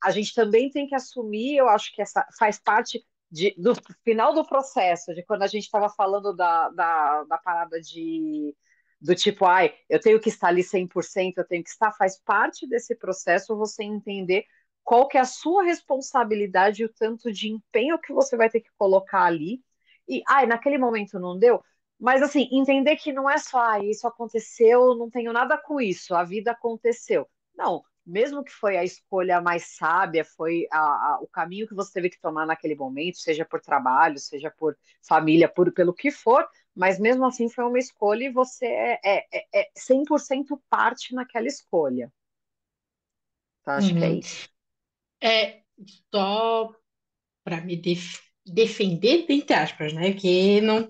B: a gente também tem que assumir, eu acho que essa faz parte do final do processo, de quando a gente estava falando da parada do tipo, eu tenho que estar ali 100%, eu tenho que estar, faz parte desse processo você entender qual que é a sua responsabilidade e o tanto de empenho que você vai ter que colocar ali. E, naquele momento não deu, mas assim, entender que não é só, isso aconteceu, não tenho nada com isso, a vida aconteceu. Não, mesmo que foi a escolha mais sábia, foi o caminho que você teve que tomar naquele momento, seja por trabalho, seja por família, pelo que for, mas mesmo assim foi uma escolha e você é 100% parte naquela escolha. Então, acho que é
C: Uhum.
B: isso.
C: É só para me defender, entre aspas, né? Que não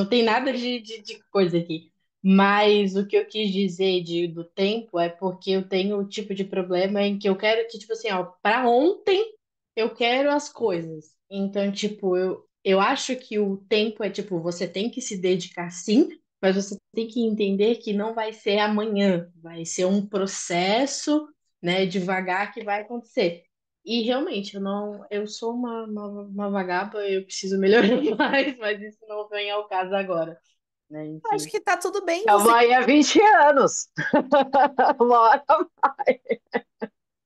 C: tem nada de coisa aqui. Mas o que eu quis dizer do tempo é porque eu tenho o tipo de problema em que eu quero que, tipo assim, ó, para ontem eu quero as coisas. Então, tipo, eu acho que o tempo é tipo, você tem que se dedicar sim, mas você tem que entender que não vai ser amanhã, vai ser um processo, né, devagar que vai acontecer. E realmente, eu sou uma vagaba, eu preciso melhorar mais, mas isso não vem ao caso agora, né?
A: Acho
C: Enfim.
A: que tá tudo bem
B: É
A: você.
B: uma aí há 20 anos. Uma hora.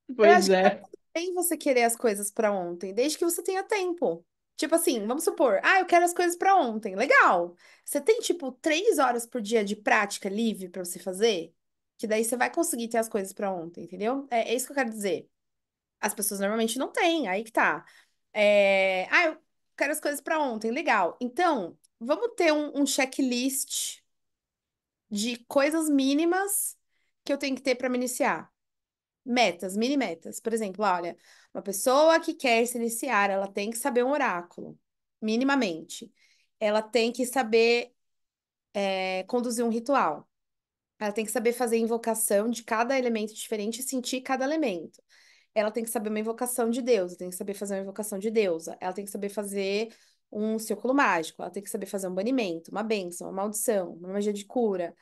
A: Eu
C: Pois
A: acho que tá
C: é.
A: tudo bem você querer as coisas pra ontem, desde que você tenha tempo. Tipo assim, vamos supor, ah, eu quero as coisas pra ontem. Legal. Você tem, tipo, 3 horas por dia de prática livre pra você fazer? Que daí você vai conseguir ter as coisas pra ontem, entendeu? É isso que eu quero dizer. As pessoas normalmente não têm, aí que tá. Eu quero as coisas pra ontem. Legal. Então, vamos ter um checklist de coisas mínimas que eu tenho que ter pra me iniciar. Metas, mini metas. Por exemplo, olha, uma pessoa que quer se iniciar, ela tem que saber um oráculo, minimamente. Ela tem que saber, conduzir um ritual. Ela tem que saber fazer invocação de cada elemento diferente e sentir cada elemento. Ela tem que saber uma invocação de Deus, ela tem que saber fazer uma invocação de deusa. Ela tem que saber fazer um círculo mágico, ela tem que saber fazer um banimento, uma bênção, uma maldição, uma magia de cura,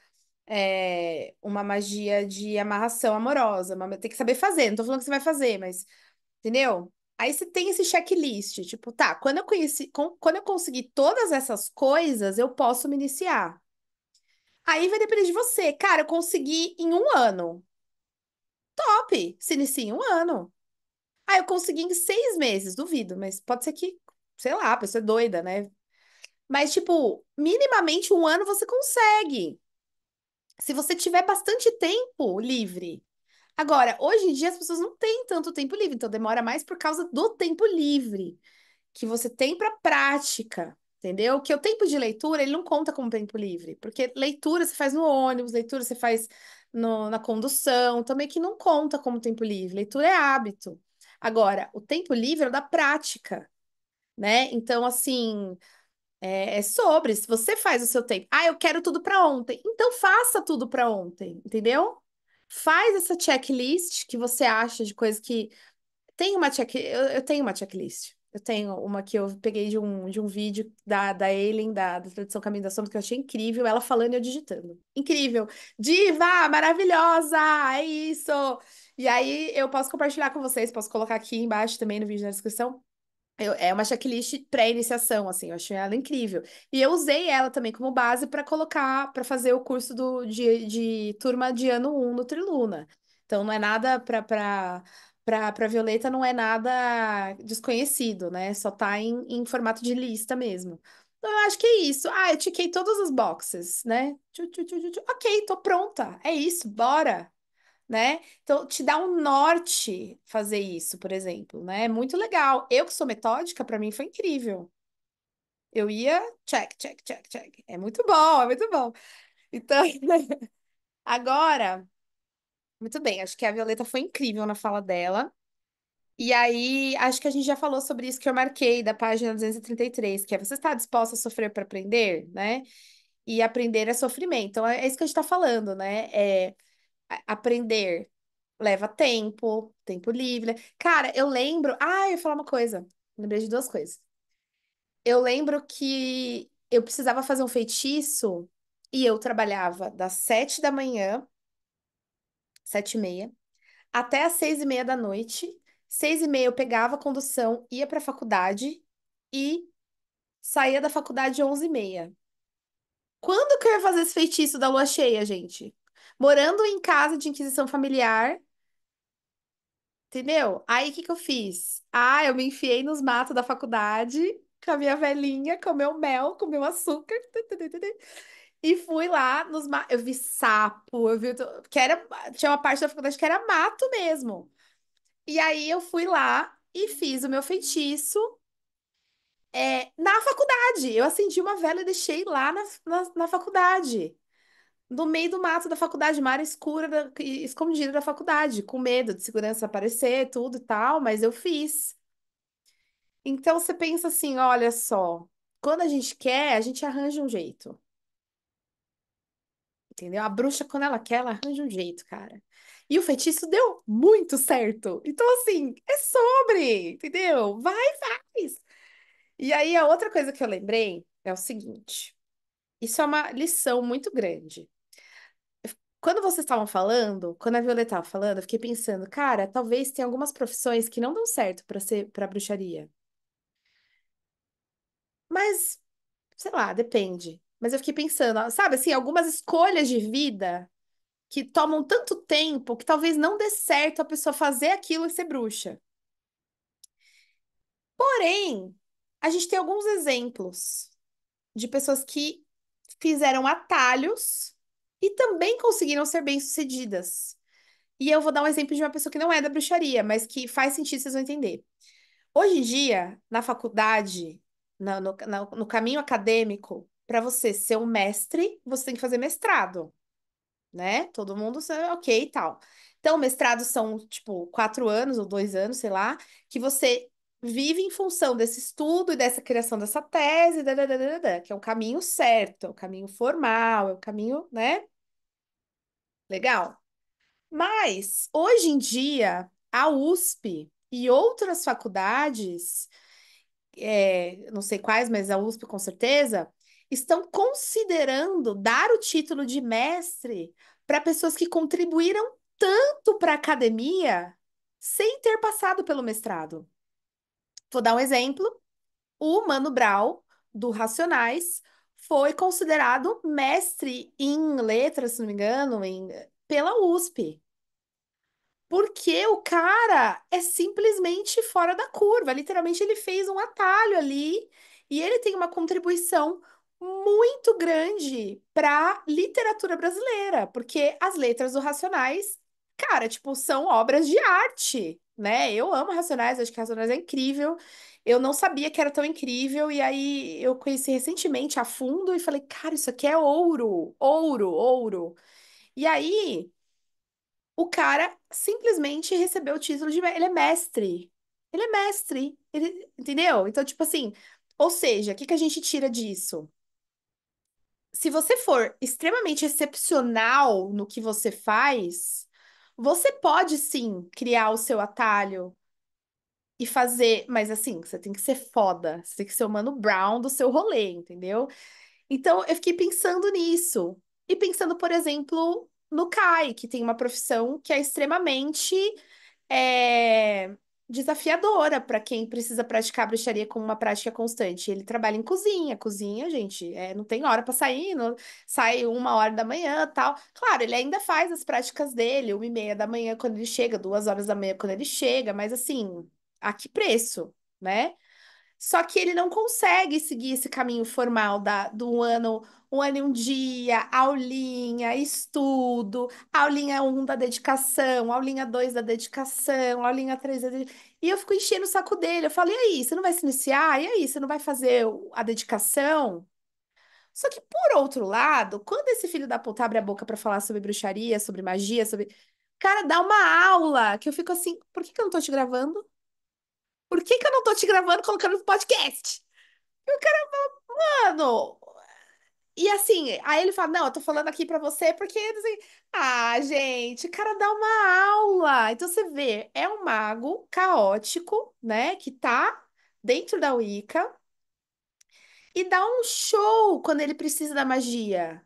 A: uma magia de amarração amorosa. Tem que saber fazer, não tô falando que você vai fazer, mas entendeu? Aí você tem esse checklist, tipo, tá, quando eu conseguir todas essas coisas, eu posso me iniciar. Aí vai depender de você. Cara, eu consegui em um ano. Top! Se inicia em um ano. Ah, eu consegui em 6 meses, duvido, mas pode ser que, sei lá, a pessoa é doida, né? Mas, tipo, minimamente um ano você consegue. Se você tiver bastante tempo livre. Agora, hoje em dia as pessoas não têm tanto tempo livre, então demora mais por causa do tempo livre que você tem para prática, entendeu? Que o tempo de leitura, ele não conta como tempo livre, porque leitura você faz no ônibus, leitura você faz na condução, também que não conta como tempo livre. Leitura é hábito. Agora, o tempo livre é o da prática, né? Então, assim, se você faz o seu tempo. Ah, eu quero tudo para ontem. Então, faça tudo para ontem, entendeu? Faz essa checklist que você acha de coisas que eu tenho uma checklist. Eu tenho uma que eu peguei de um vídeo da Aileen, da Tradição Caminho da Sombra, que eu achei incrível, ela falando e eu digitando. Incrível! Diva! Maravilhosa! É isso! E aí eu posso compartilhar com vocês, posso colocar aqui embaixo também no vídeo na descrição. É uma checklist pré-iniciação, assim, eu achei ela incrível. E eu usei ela também como base para colocar, para fazer o curso de turma de ano 1 no Triluna. Então, não é nada para Violeta, não é nada desconhecido, né? Só tá em formato de lista mesmo. Então, eu acho que é isso. Ah, eu tiquei todas as boxes, né? Ok, tô pronta. É isso, bora, né? Então, te dá um norte fazer isso, por exemplo, né? É muito legal. Eu que sou metódica, para mim foi incrível. Eu ia check, check, check, check. É muito bom, é muito bom. Então, agora, muito bem, acho que a Violeta foi incrível na fala dela. E aí, acho que a gente já falou sobre isso que eu marquei da página 233, que é você está disposta a sofrer para aprender, né? E aprender é sofrimento. Então, é isso que a gente está falando, né? Aprender leva tempo, tempo livre. Cara, eu lembro. Ah, eu ia falar uma coisa. Lembrei de duas coisas. Eu lembro que eu precisava fazer um feitiço e eu trabalhava das 7 da manhã, 7h30, até as 6h30 da noite. 6h30 eu pegava a condução, ia pra faculdade e saía da faculdade 11h30. Quando que eu ia fazer esse feitiço da lua cheia, gente? Morando em casa de inquisição familiar. Entendeu? Aí o que que eu fiz? Ah, eu me enfiei nos matos da faculdade com a minha velhinha, comeu mel, comeu açúcar, e fui lá nos matos. Eu vi sapo, tinha uma parte da faculdade que era mato mesmo. E aí eu fui lá e fiz o meu feitiço Na faculdade. Eu acendi uma vela e deixei lá na faculdade. No meio do mato da faculdade, uma área escura, escondida da faculdade, com medo de segurança aparecer, tudo e tal, mas eu fiz. Então você pensa assim, olha só, quando a gente quer, a gente arranja um jeito, entendeu? A bruxa, quando ela quer, ela arranja um jeito, cara. E o feitiço deu muito certo. Então, assim, é sobre, entendeu? Vai, faz. E aí, a outra coisa que eu lembrei é o seguinte: isso é uma lição muito grande. Quando vocês estavam falando, quando a Violeta estava falando, eu fiquei pensando, cara, talvez tenha algumas profissões que não dão certo para bruxaria. Mas, sei lá, depende. Mas eu fiquei pensando, ó, sabe assim, algumas escolhas de vida que tomam tanto tempo que talvez não dê certo a pessoa fazer aquilo e ser bruxa. Porém, a gente tem alguns exemplos de pessoas que fizeram atalhos e também conseguiram ser bem-sucedidas. E eu vou dar um exemplo de uma pessoa que não é da bruxaria, mas que faz sentido, vocês vão entender. Hoje em dia, na faculdade, no caminho acadêmico, para você ser um mestre, você tem que fazer mestrado, né? Todo mundo, ok e tal. Então, mestrados são, tipo, 4 anos ou 2 anos, sei lá, que você vive em função desse estudo e dessa criação dessa tese, que é o caminho certo, é o caminho formal, é o caminho, né? Legal. Mas, hoje em dia, a USP e outras faculdades, não sei quais, mas a USP com certeza, estão considerando dar o título de mestre para pessoas que contribuíram tanto para a academia sem ter passado pelo mestrado. Vou dar um exemplo. O Mano Brown, do Racionais, foi considerado mestre em letras, se não me engano, pela USP. Porque o cara é simplesmente fora da curva. Literalmente, ele fez um atalho ali e ele tem uma contribuição muito grande para a literatura brasileira, porque as letras do Racionais, cara, tipo, são obras de arte, né? Eu amo Racionais, acho que Racionais é incrível. Eu não sabia que era tão incrível e aí eu conheci recentemente a fundo e falei, cara, isso aqui é ouro, ouro, ouro. E aí o cara simplesmente recebeu o título de. Ele é mestre. Ele é mestre. Entendeu? Então, tipo assim. Ou seja, o que que a gente tira disso? Se você for extremamente excepcional no que você faz, você pode sim criar o seu atalho e fazer. Mas assim, você tem que ser foda. Você tem que ser o Mano Brown do seu rolê, entendeu? Então, eu fiquei pensando nisso. E pensando, por exemplo, no Kai, que tem uma profissão que é extremamente é, desafiadora para quem precisa praticar bruxaria como uma prática constante. Ele trabalha em cozinha. Cozinha, gente, não tem hora para sair, sai 1 hora da manhã, tal. Claro, ele ainda faz as práticas dele, 1h30 da manhã quando ele chega, 2 horas da manhã quando ele chega, mas assim, a que preço, né? Só que ele não consegue seguir esse caminho formal do ano, 1 ano e 1 dia, aulinha, estudo, aulinha 1 da dedicação, aulinha 2 da dedicação, aulinha 3 da dedicação. E eu fico enchendo o saco dele. Eu falo, e aí, você não vai se iniciar? E aí, você não vai fazer a dedicação? Só que, por outro lado, quando esse filho da puta abre a boca pra falar sobre bruxaria, sobre magia, sobre. Cara, dá uma aula que eu fico assim, por que que eu não tô te gravando? Por que que eu não tô te gravando e colocando no podcast? E o cara, mano. E assim, aí ele fala: Não, eu tô falando aqui pra você porque. Assim, ah, gente, o cara dá uma aula. Então você vê, é um mago caótico, né? Que tá dentro da Wicca e dá um show quando ele precisa da magia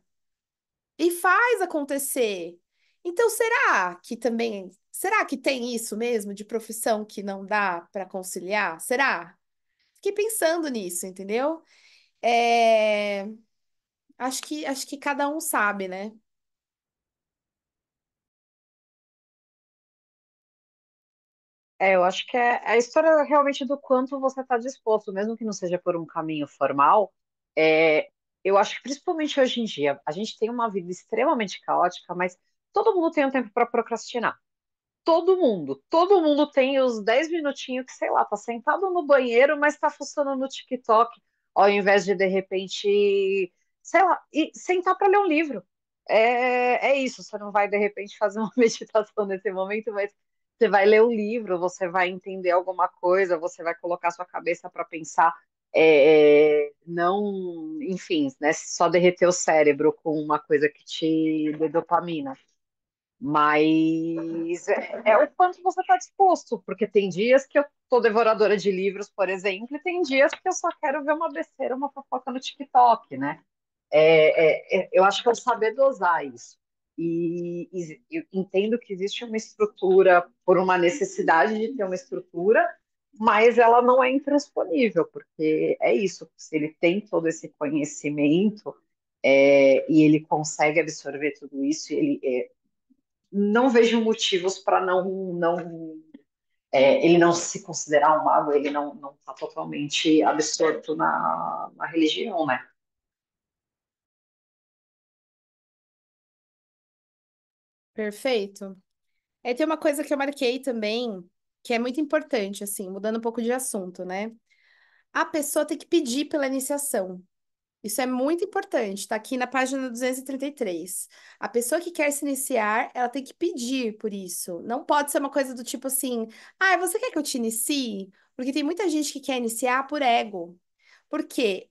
A: e faz acontecer. Então será que também. Será que tem isso mesmo de profissão que não dá pra conciliar? Será? Fiquei pensando nisso, entendeu? É, acho que cada um sabe, né?
B: Eu acho que é a história realmente do quanto você está disposto, mesmo que não seja por um caminho formal. Eu acho que principalmente hoje em dia, a gente tem uma vida extremamente caótica, mas todo mundo tem um tempo para procrastinar. todo mundo tem os 10 minutinhos que, sei lá, tá sentado no banheiro, mas tá fuçando no TikTok, ao invés de repente, sei lá, e sentar para ler um livro. É isso, você não vai de repente fazer uma meditação nesse momento, mas você vai ler um livro, você vai entender alguma coisa, você vai colocar sua cabeça para pensar, não, enfim, né, só derreter o cérebro com uma coisa que te dê dopamina. Mas é o quanto você está disposto, porque tem dias que eu tô devoradora de livros, por exemplo, e tem dias que eu só quero ver uma besteira, uma fofoca no TikTok, né? Eu acho que é o saber dosar isso. E eu entendo que existe uma estrutura por uma necessidade de ter uma estrutura, mas ela não é intransponível, porque é isso, se ele tem todo esse conhecimento, e ele consegue absorver tudo isso, não vejo motivos para ele não se considerar um mago, ele não está totalmente absorto na religião, né?
A: Perfeito. É, tem uma coisa que eu marquei também, que é muito importante, assim, mudando um pouco de assunto, né? A pessoa tem que pedir pela iniciação. Isso é muito importante, tá aqui na página 233. A pessoa que quer se iniciar, ela tem que pedir por isso. Não pode ser uma coisa do tipo assim, ah, você quer que eu te inicie? Porque tem muita gente que quer iniciar por ego. Por quê?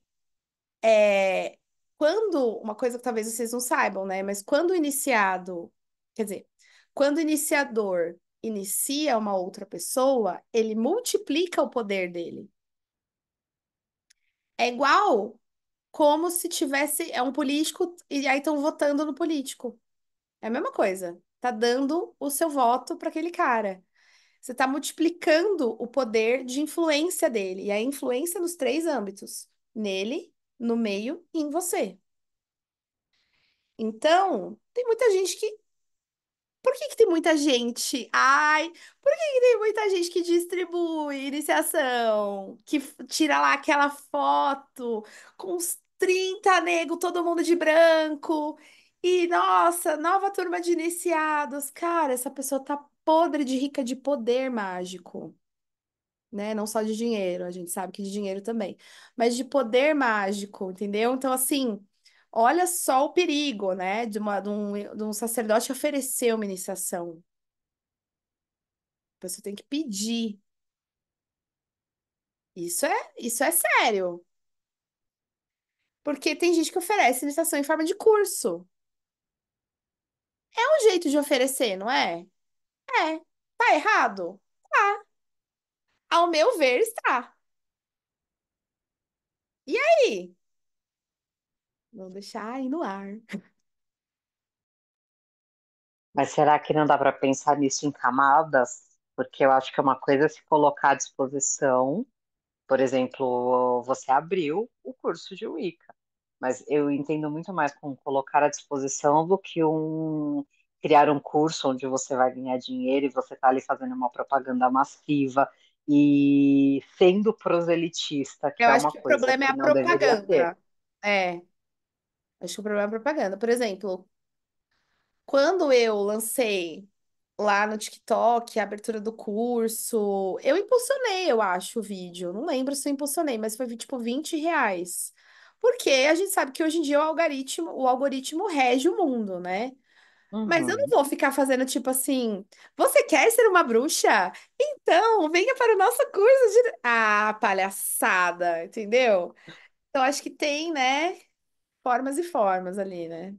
A: É, quando, uma coisa que talvez vocês não saibam, né? Mas quando o iniciado, quer dizer, quando o iniciador inicia uma outra pessoa, ele multiplica o poder dele. É igual como se tivesse, é um político e aí estão votando no político. É a mesma coisa. Tá dando o seu voto para aquele cara. Você está multiplicando o poder de influência dele. E a influência nos três âmbitos: nele, no meio e em você. Então, tem muita gente que. Por que que tem muita gente? Ai, por que que tem muita gente que distribui iniciação? Que tira lá aquela foto com uns 30 nego, todo mundo de branco. E, nossa, nova turma de iniciados. Cara, essa pessoa tá podre de rica de poder mágico, né? Não só de dinheiro, a gente sabe que de dinheiro também, mas de poder mágico, entendeu? Então, assim, olha só o perigo, né? De um sacerdote oferecer uma iniciação. Você tem que pedir. Isso é sério. Porque tem gente que oferece iniciação em forma de curso. É um jeito de oferecer, não é? É. Tá errado? Tá. Ao meu ver, está. E aí? Vou deixar aí no ar.
B: Mas será que não dá para pensar nisso em camadas? Porque eu acho que é uma coisa é se colocar à disposição. Por exemplo, você abriu o curso de Wicca, mas eu entendo muito mais com colocar à disposição do que criar um curso onde você vai ganhar dinheiro e você está ali fazendo uma propaganda massiva e sendo proselitista, que
A: Eu
B: é
A: acho
B: uma
A: que o
B: coisa
A: problema é
B: que
A: a
B: não deveria ter.
A: propaganda. É, acho que o problema é a propaganda. Por exemplo, quando eu lancei lá no TikTok a abertura do curso, eu impulsionei, eu acho, o vídeo. Não lembro se eu impulsionei, mas foi tipo R$ 20. Porque a gente sabe que hoje em dia o algoritmo rege o mundo, né? Mas eu não
B: Uhum.
A: vou ficar fazendo tipo assim, você quer ser uma bruxa? Então, venha para o nosso curso de... Ah, palhaçada, entendeu? Então, acho que tem, né, formas e formas ali, né?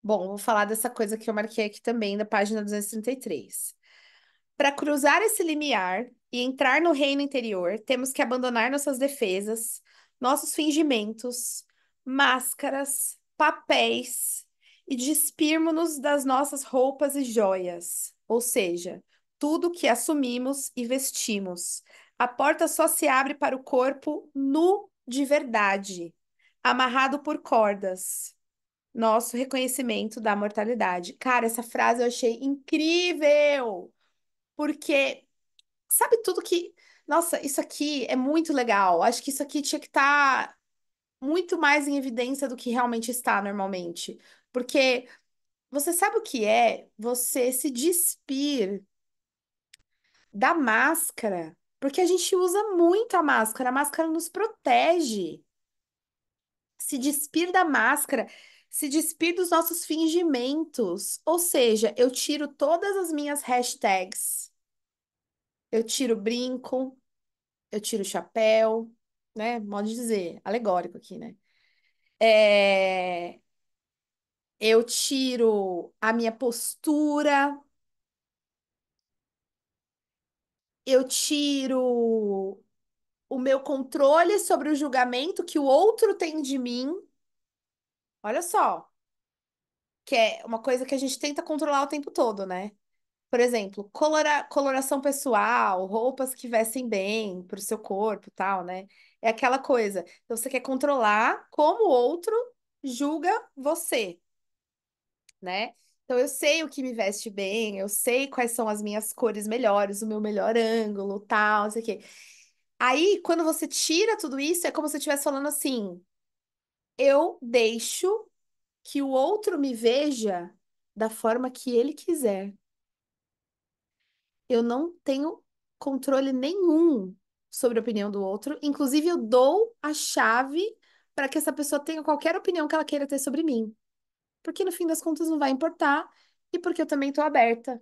A: Bom, vou falar dessa coisa que eu marquei aqui também, da página 233. Para cruzar esse limiar e entrar no reino interior, temos que abandonar nossas defesas, nossos fingimentos, máscaras, papéis e despirmos-nos das nossas roupas e joias, ou seja, tudo que assumimos e vestimos. A porta só se abre para o corpo nu de verdade, amarrado por cordas. Nosso reconhecimento da mortalidade. Cara, essa frase eu achei incrível! Porque sabe tudo que. nossa, isso aqui é muito legal. Acho que isso aqui tinha que estar muito mais em evidência do que realmente está normalmente. Porque você sabe o que é você se despir da máscara? Porque a gente usa muito a máscara nos protege. Se despir da máscara, se despir dos nossos fingimentos. Ou seja, eu tiro todas as minhas hashtags. Eu tiro brinco, eu tiro chapéu, né? Modo de dizer, alegórico aqui, né? É, eu tiro a minha postura, eu tiro o meu controle sobre o julgamento que o outro tem de mim. Olha só, que é uma coisa que a gente tenta controlar o tempo todo, né? Por exemplo, coloração pessoal, roupas que vestem bem para o seu corpo, e tal, né? É aquela coisa. Então, você quer controlar como o outro julga você, né? Então, eu sei o que me veste bem, eu sei quais são as minhas cores melhores, o meu melhor ângulo, tal, não sei o quê. Aí, quando você tira tudo isso, é como se você estivesse falando assim: eu deixo que o outro me veja da forma que ele quiser. Eu não tenho controle nenhum sobre a opinião do outro. Inclusive, eu dou a chave para que essa pessoa tenha qualquer opinião que ela queira ter sobre mim. Porque no fim das contas não vai importar e porque eu também estou aberta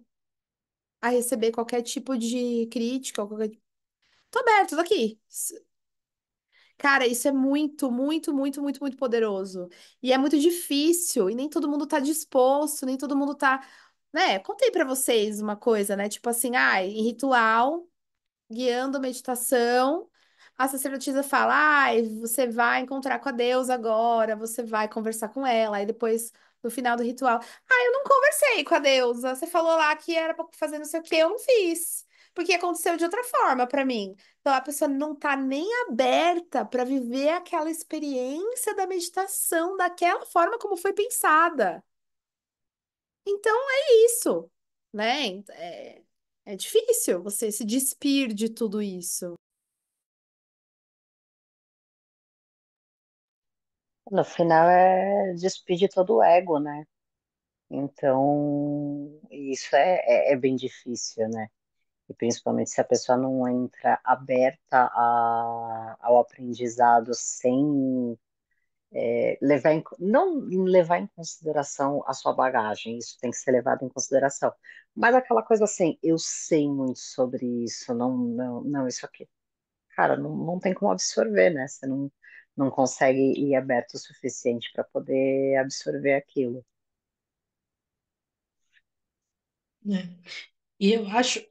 A: a receber qualquer tipo de crítica. Tô aberta, tô aqui. Cara, isso é muito, muito, muito, muito, muito poderoso. E é muito difícil, e nem todo mundo tá disposto, nem todo mundo tá. Né? Contei pra vocês uma coisa, né? Tipo assim, em ritual, guiando a meditação, a sacerdotisa fala: ai, você vai encontrar com a deusa agora, você vai conversar com ela. Aí depois, no final do ritual, eu não conversei com a deusa. Você falou lá que era pra fazer não sei o quê, eu não fiz. Porque aconteceu de outra forma pra mim. Então a pessoa não tá nem aberta para viver aquela experiência da meditação daquela forma como foi pensada. Então é isso, né? É difícil você se despir de tudo isso.
B: No final é despide todo o ego, né? Então, isso é bem difícil, né? E principalmente se a pessoa não entra aberta ao aprendizado sem não levar em consideração a sua bagagem, isso tem que ser levado em consideração. Mas aquela coisa assim, eu sei muito sobre isso, não, não, não, isso aqui. Cara, não tem como absorver, né? Você não consegue ir aberto o suficiente para poder absorver aquilo.
C: Né? E eu acho.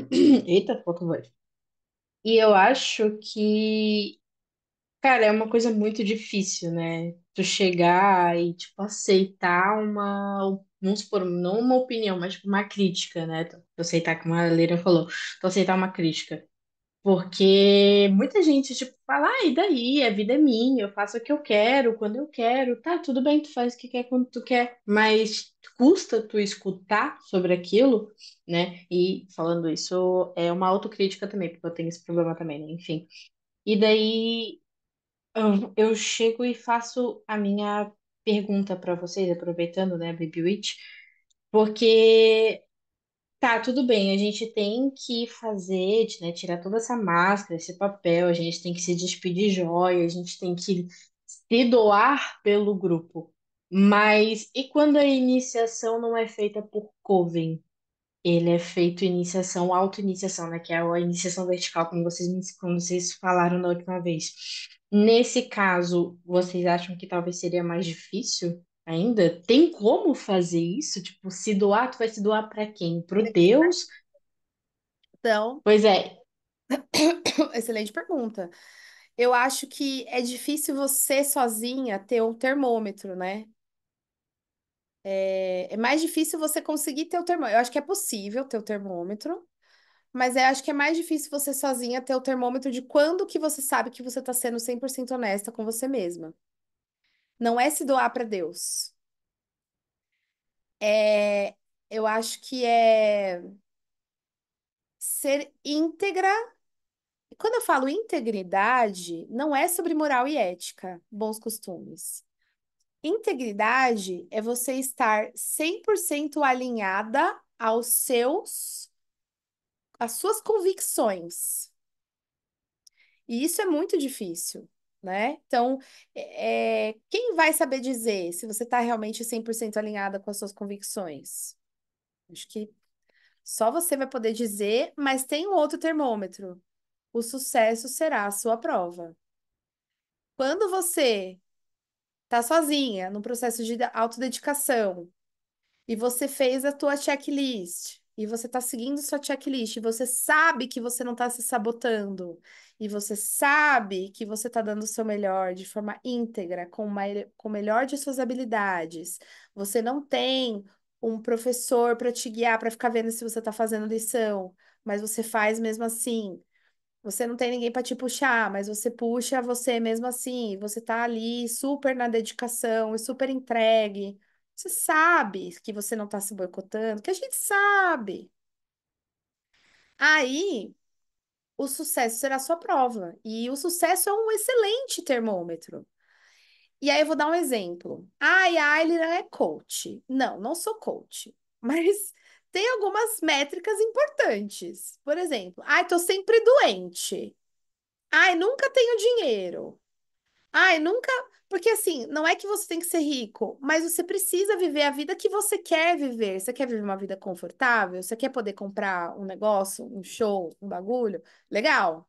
C: Eita, pouca voz. E eu acho que, cara, é uma coisa muito difícil, né? Tu chegar e, tipo, aceitar uma. Vamos supor, não uma opinião, mas tipo, uma crítica, né? Tu aceitar, como a Leira falou, tu aceitar uma crítica. Porque muita gente, tipo, fala, e daí? A vida é minha, eu faço o que eu quero, quando eu quero. Tá, tudo bem, tu faz o que quer quando tu quer. Mas custa tu escutar sobre aquilo, né? E falando isso, é uma autocrítica também, porque eu tenho esse problema também, né? Enfim. E daí eu chego e faço a minha pergunta para vocês, aproveitando, né, Baby Witch, porque tá, tudo bem, a gente tem que fazer, né, tirar toda essa máscara, esse papel, a gente tem que se despedir de joia, a gente tem que se doar pelo grupo. Mas e quando a iniciação não é feita por coven? Ele é feito iniciação, auto-iniciação, né? Que é a iniciação vertical, como vocês falaram da última vez. Nesse caso, vocês acham que talvez seria mais difícil ainda? Tem como fazer isso? Tipo, se doar, tu vai se doar para quem? Pro Deus?
A: Então,
C: Pois é,
A: excelente pergunta. Eu acho que é difícil você sozinha ter um termômetro, né? É mais difícil você conseguir ter o termômetro. Eu acho que é possível ter o termômetro, mas eu acho que é mais difícil você sozinha ter o termômetro de quando que você sabe que você está sendo 100% honesta com você mesma. Não é se doar para Deus. É, eu acho que é ser íntegra E quando eu falo integridade, não é sobre moral e ética, bons costumes. Integridade é você estar 100% alinhada às suas convicções. E isso é muito difícil, né? Então, quem vai saber dizer se você está realmente 100% alinhada com as suas convicções? Acho que só você vai poder dizer, mas tem um outro termômetro. O sucesso será a sua prova. Quando você está sozinha, num processo de autodedicação, e você fez a tua checklist, e você está seguindo sua checklist, e você sabe que você não está se sabotando, e você sabe que você está dando o seu melhor de forma íntegra, com o melhor de suas habilidades. Você não tem um professor para te guiar, para ficar vendo se você está fazendo lição, mas você faz mesmo assim. Você não tem ninguém para te puxar, mas você puxa você mesmo assim. Você tá ali super na dedicação e super entregue. Você sabe que você não tá se boicotando, que a gente sabe. Aí, o sucesso será a sua prova. E o sucesso é um excelente termômetro. E aí eu vou dar um exemplo. Ai, a Ayla é coach. Não, não sou coach. Mas tem algumas métricas importantes. Por exemplo, ai, tô sempre doente. Ai, nunca tenho dinheiro. Ai, nunca. Porque assim, não é que você tem que ser rico, mas você precisa viver a vida que você quer viver. Você quer viver uma vida confortável? Você quer poder comprar um negócio, um show, um bagulho? Legal.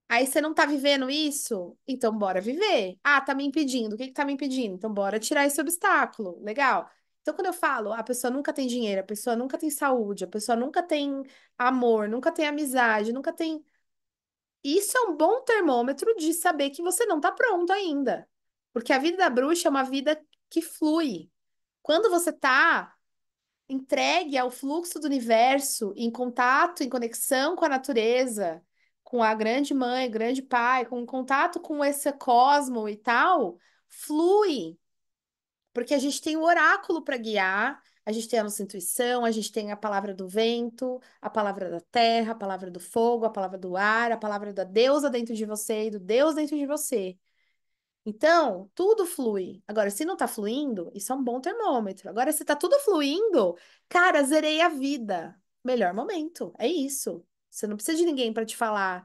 A: Aí você não tá vivendo isso? Então bora viver. Ah, tá me impedindo. O que que tá me impedindo? Então bora tirar esse obstáculo. Legal. Então quando eu falo, a pessoa nunca tem dinheiro, a pessoa nunca tem saúde, a pessoa nunca tem amor, nunca tem amizade, nunca tem. Isso é um bom termômetro de saber que você não está pronto ainda. Porque a vida da bruxa é uma vida que flui. Quando você está entregue ao fluxo do universo, em contato, em conexão com a natureza, com a grande mãe, grande pai, com contato com esse cosmo e tal, flui. Porque a gente tem o oráculo para guiar, a gente tem a nossa intuição, a gente tem a palavra do vento, a palavra da terra, a palavra do fogo, a palavra do ar, a palavra da deusa dentro de você e do Deus dentro de você. Então, tudo flui. Agora, se não tá fluindo, isso é um bom termômetro. Agora, se tá tudo fluindo, cara, zerei a vida. Melhor momento. É isso. Você não precisa de ninguém para te falar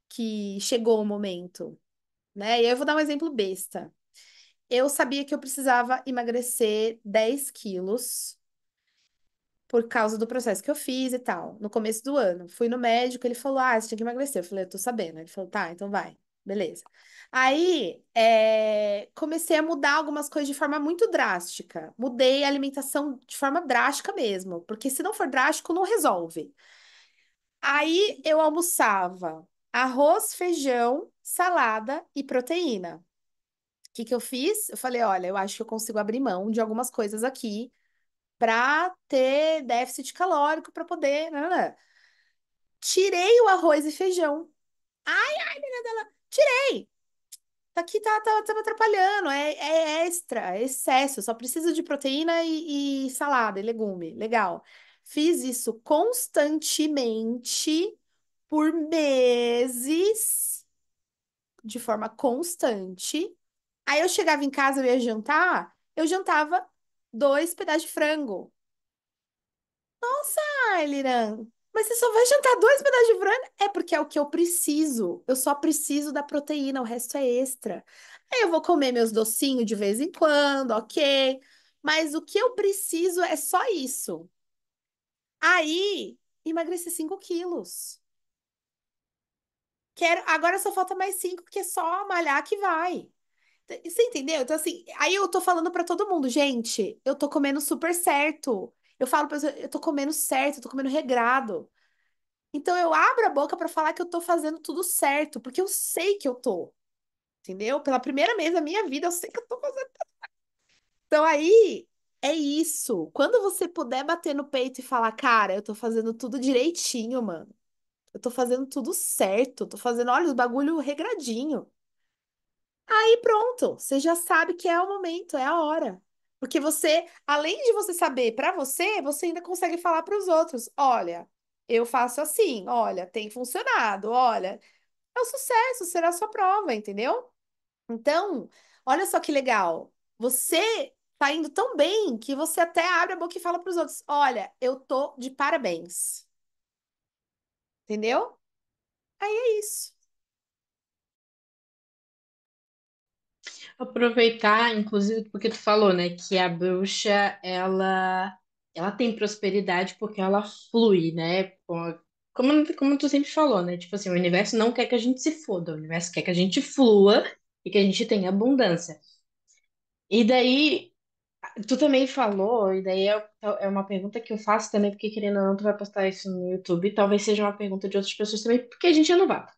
A: que chegou o momento, né? E aí eu vou dar um exemplo besta. Eu sabia que eu precisava emagrecer 10 quilos por causa do processo que eu fiz e tal, no começo do ano. Fui no médico, ele falou: Ah, você tinha que emagrecer. Eu falei: Eu tô sabendo. Ele falou: Tá, então vai. Beleza. Aí, comecei a mudar algumas coisas de forma muito drástica. Mudei a alimentação de forma drástica mesmo, porque se não for drástico, não resolve. Aí, eu almoçava arroz, feijão, salada e proteína. O que que eu fiz? Eu falei, olha, eu acho que eu consigo abrir mão de algumas coisas aqui para ter déficit calórico para poder. Nananã. Tirei o arroz e feijão. Ai, ai, menina dela. Tirei. Tá aqui, tá me atrapalhando. É extra, é excesso. Só preciso de proteína e salada e legume. Legal. Fiz isso constantemente por meses, de forma constante. Aí eu chegava em casa, eu ia jantar, eu jantava 2 pedaços de frango. Ai, Liran, mas você só vai jantar 2 pedaços de frango? É porque é o que eu preciso. Eu só preciso da proteína, o resto é extra. Aí eu vou comer meus docinhos de vez em quando, ok. Mas o que eu preciso é só isso. Aí, emagreci 5 quilos. Agora só falta mais 5, que é só malhar que vai. Você entendeu? Então, assim, aí eu tô falando pra todo mundo, gente, eu tô comendo super certo. Eu falo pra pessoa, eu tô comendo certo, eu tô comendo regrado. Então, eu abro a boca pra falar que eu tô fazendo tudo certo, porque eu sei que eu tô, entendeu? Pela primeira vez na minha vida, eu sei que eu tô fazendo. Então, aí, é isso. Quando você puder bater no peito e falar, cara, eu tô fazendo tudo direitinho, mano. Eu tô fazendo tudo certo, tô fazendo, olha, os bagulho regradinho. Aí pronto, você já sabe que é o momento, é a hora. Porque você, além de você saber para você, você ainda consegue falar para os outros: olha, eu faço assim, olha, tem funcionado, olha, é o sucesso, será a sua prova, entendeu? Então, olha só que legal. Você tá indo tão bem que você até abre a boca e fala para os outros: olha, eu tô de parabéns. Entendeu? Aí é isso.
C: Aproveitar, inclusive, porque tu falou, né, que a bruxa, ela tem prosperidade porque ela flui, né? Como tu sempre falou, né? Tipo assim, o universo não quer que a gente se foda, o universo quer que a gente flua e que a gente tenha abundância. E daí, tu também falou, e daí é uma pergunta que eu faço também, porque querendo ou não, tu vai postar isso no YouTube, talvez seja uma pergunta de outras pessoas também, porque a gente é novato.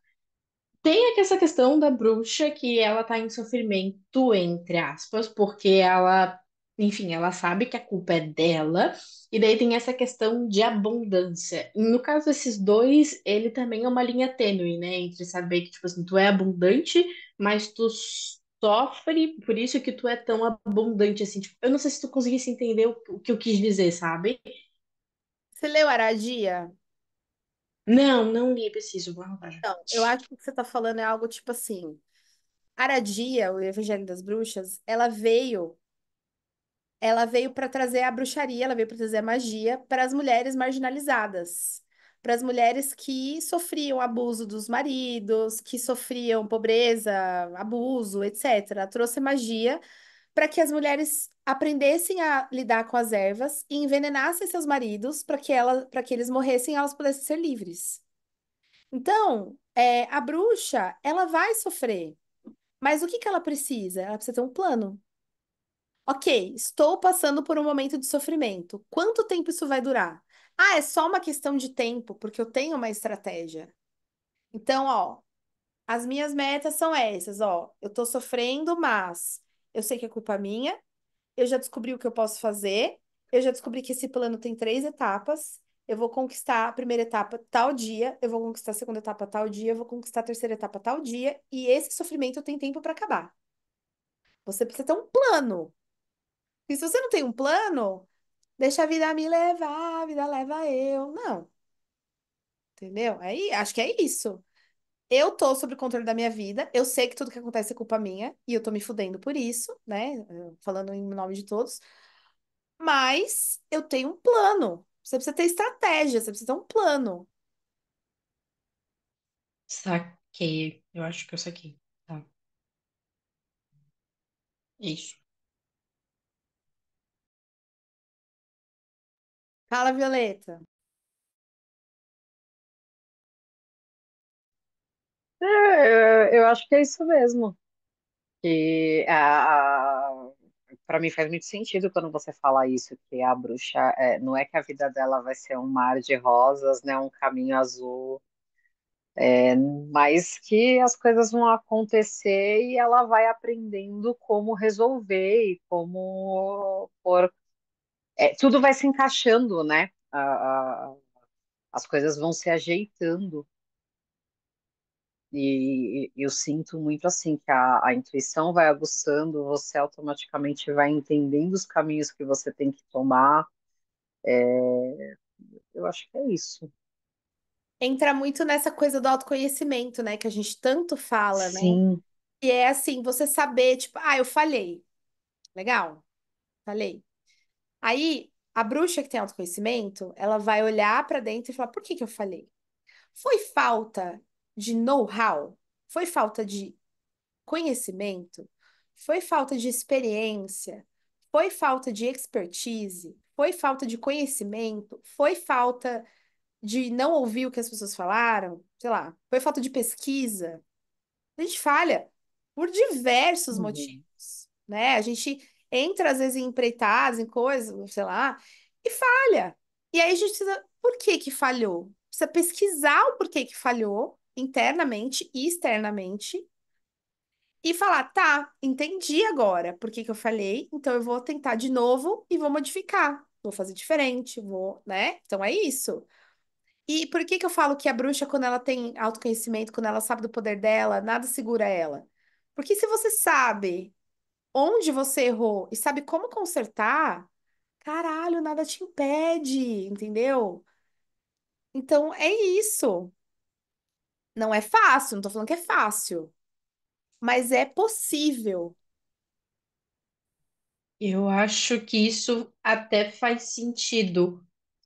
C: Tem aqui essa questão da bruxa que ela tá em sofrimento, entre aspas, porque ela, enfim, ela sabe que a culpa é dela, e daí tem essa questão de abundância. E no caso desses dois, ele também é uma linha tênue, né, entre saber que, tipo assim, tu é abundante, mas tu sofre, por isso que tu é tão abundante, assim, tipo, eu não sei se tu conseguisse entender o que eu quis dizer, sabe?
A: Você leu Aradia?
C: Não, não li, preciso, vou anotar já.
A: Não, eu acho que o que você está falando é algo tipo assim. Aradia, o Evangelho das Bruxas, ela veio para trazer a bruxaria, ela veio para trazer a magia para as mulheres marginalizadas, para as mulheres que sofriam abuso dos maridos, que sofriam pobreza, abuso, etc. Ela trouxe magia para que as mulheres aprendessem a lidar com as ervas e envenenassem seus maridos para que eles morressem e elas pudessem ser livres. Então, a bruxa, ela vai sofrer, mas o que que ela precisa? Ela precisa ter um plano. Ok, estou passando por um momento de sofrimento. Quanto tempo isso vai durar? Ah, é só uma questão de tempo, porque eu tenho uma estratégia. Então, ó, as minhas metas são essas, ó. Eu tô sofrendo, mas eu sei que é culpa minha. Eu já descobri o que eu posso fazer. Eu já descobri que esse plano tem 3 etapas. Eu vou conquistar a primeira etapa tal dia, eu vou conquistar a segunda etapa tal dia, eu vou conquistar a terceira etapa tal dia, e esse sofrimento tem tempo para acabar. Você precisa ter um plano. E se você não tem um plano, deixa a vida me levar, a vida leva eu. Não, entendeu? Aí, acho que é isso. Eu tô sob o controle da minha vida, eu sei que tudo que acontece é culpa minha, e eu tô me fudendo por isso, né? Falando em nome de todos. Mas eu tenho um plano. Você precisa ter estratégia, você precisa ter um plano.
C: Saquei, eu acho que eu saquei. Tá, isso.
A: Fala, Violeta.
B: Eu acho que é isso mesmo. Que para mim faz muito sentido quando você fala isso, que a bruxa não é que a vida dela vai ser um mar de rosas, né, um caminho azul, mas que as coisas vão acontecer e ela vai aprendendo como resolver e como por, tudo vai se encaixando, né? As coisas vão se ajeitando. E eu sinto muito assim que a intuição vai aguçando, você automaticamente vai entendendo os caminhos que você tem que tomar. Eu acho que é isso.
A: Entra muito nessa coisa do autoconhecimento, né? Que a gente tanto fala, né?
B: Sim.
A: E é assim, você saber, tipo, ah, eu falhei. Legal, falei. Aí, a bruxa que tem autoconhecimento, ela vai olhar pra dentro e falar, por que que eu falhei? Foi falta de know-how? Foi falta de conhecimento? Foi falta de experiência? Foi falta de expertise? Foi falta de conhecimento? Foi falta de não ouvir o que as pessoas falaram? Sei lá, foi falta de pesquisa? A gente falha por diversos
B: Uhum.
A: motivos, né? A gente entra às vezes em empreitadas, em coisas, sei lá, e falha. E aí a gente precisa, por que que falhou? Precisa pesquisar o porquê que falhou internamente e externamente e falar, tá, entendi agora por que que eu falhei, então eu vou tentar de novo e vou modificar, vou fazer diferente, vou, né? Então é isso. E por que que eu falo que a bruxa, quando ela tem autoconhecimento, quando ela sabe do poder dela, nada segura ela? Porque se você sabe onde você errou e sabe como consertar, caralho, nada te impede, entendeu? Então é isso. Não é fácil, não tô falando que é fácil, mas é possível.
C: Eu acho que isso até faz sentido.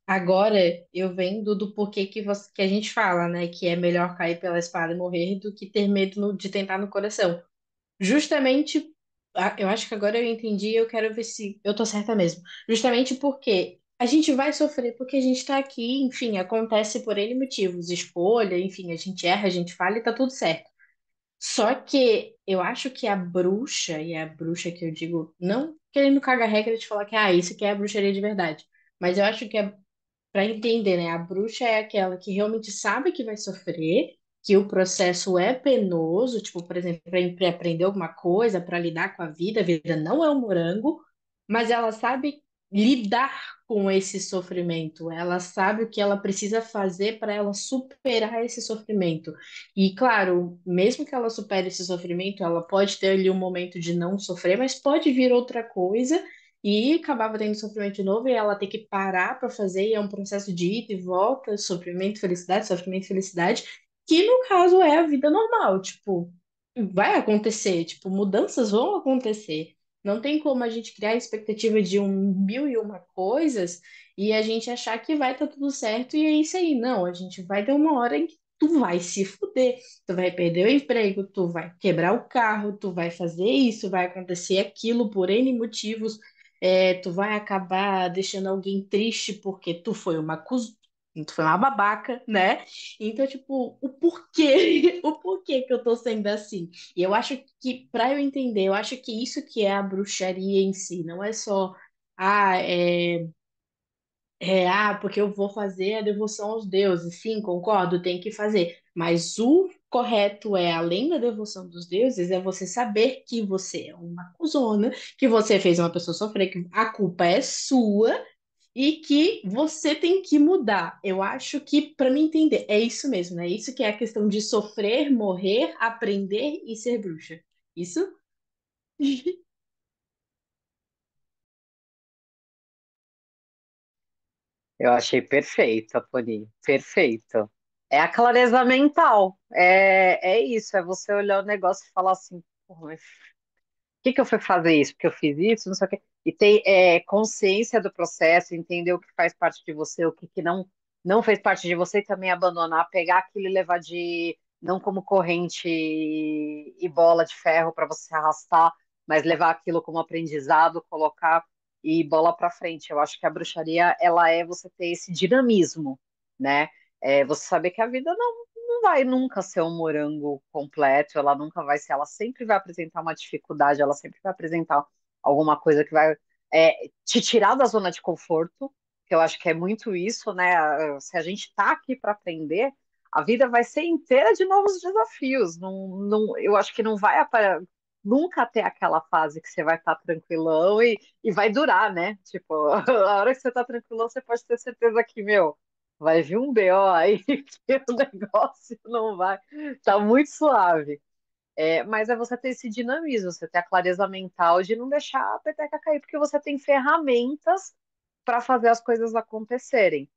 C: Agora, eu vendo do porquê que a gente fala, né? Que é melhor cair pela espada e morrer do que ter medo de tentar no coração. Justamente, eu acho que agora eu entendi e eu quero ver se eu tô certa mesmo. Justamente porque a gente vai sofrer porque a gente tá aqui, enfim, acontece por N motivos, escolha, enfim, a gente erra, a gente falha e tá tudo certo. Só que eu acho que a bruxa, e a bruxa que eu digo, não querendo cagar regra de falar que isso aqui é a bruxaria de verdade, mas eu acho que para entender, né, a bruxa é aquela que realmente sabe que vai sofrer, que o processo é penoso, tipo, por exemplo, para aprender alguma coisa, para lidar com a vida não é um morango, mas ela sabe lidar com esse sofrimento, ela sabe o que ela precisa fazer para ela superar esse sofrimento. E claro, mesmo que ela supere esse sofrimento, ela pode ter ali um momento de não sofrer, mas pode vir outra coisa e acabava tendo sofrimento de novo e ela ter que parar para fazer, e é um processo de ida e volta, sofrimento, felicidade, que no caso é a vida normal, tipo, vai acontecer, tipo, mudanças vão acontecer. Não tem como a gente criar a expectativa de um mil e uma coisas e a gente achar que vai estar tudo certo e é isso aí. Não, a gente vai ter uma hora em que tu vai se fuder, tu vai perder o emprego, tu vai quebrar o carro, tu vai fazer isso, vai acontecer aquilo por N motivos, tu vai acabar deixando alguém triste porque tu foi uma babaca, né? Então, tipo, o porquê, o porquê que eu tô sendo assim? E eu acho que, para eu entender, eu acho que isso que é a bruxaria em si, não é só, ah, porque eu vou fazer a devoção aos deuses. Sim, concordo, tem que fazer. Mas o correto é, além da devoção dos deuses, é você saber que você é uma cuzona, que você fez uma pessoa sofrer, que a culpa é sua e que você tem que mudar. Eu acho que, para me entender, é isso mesmo, né? Isso que é a questão de sofrer, morrer, aprender e ser bruxa. Isso?
B: Eu achei perfeita, Pony. Perfeito. É a clareza mental. É isso. É você olhar o negócio e falar assim, "Pô, mas que eu fui fazer isso? Porque eu fiz isso, não sei o quê. E ter consciência do processo, entender o que faz parte de você, o que não fez parte de você e também abandonar, pegar aquilo e levar de, não como corrente e bola de ferro para você arrastar, mas levar aquilo como aprendizado, colocar e bola para frente. Eu acho que a bruxaria, ela é você ter esse dinamismo, né? É você saber que a vida não vai nunca ser um morango completo, ela nunca vai ser, ela sempre vai apresentar uma dificuldade, ela sempre vai apresentar alguma coisa que vai te tirar da zona de conforto, que eu acho que é muito isso, né? Se a gente está aqui para aprender, a vida vai ser inteira de novos desafios. Eu acho que não vai nunca ter aquela fase que você vai estar tranquilão e vai durar, né? Tipo, a hora que você está tranquilão, você pode ter certeza que, meu, vai vir um BO aí que o negócio não vai. Tá muito suave. Mas é você ter esse dinamismo, você ter a clareza mental de não deixar a peteca cair, porque você tem ferramentas para fazer as coisas acontecerem.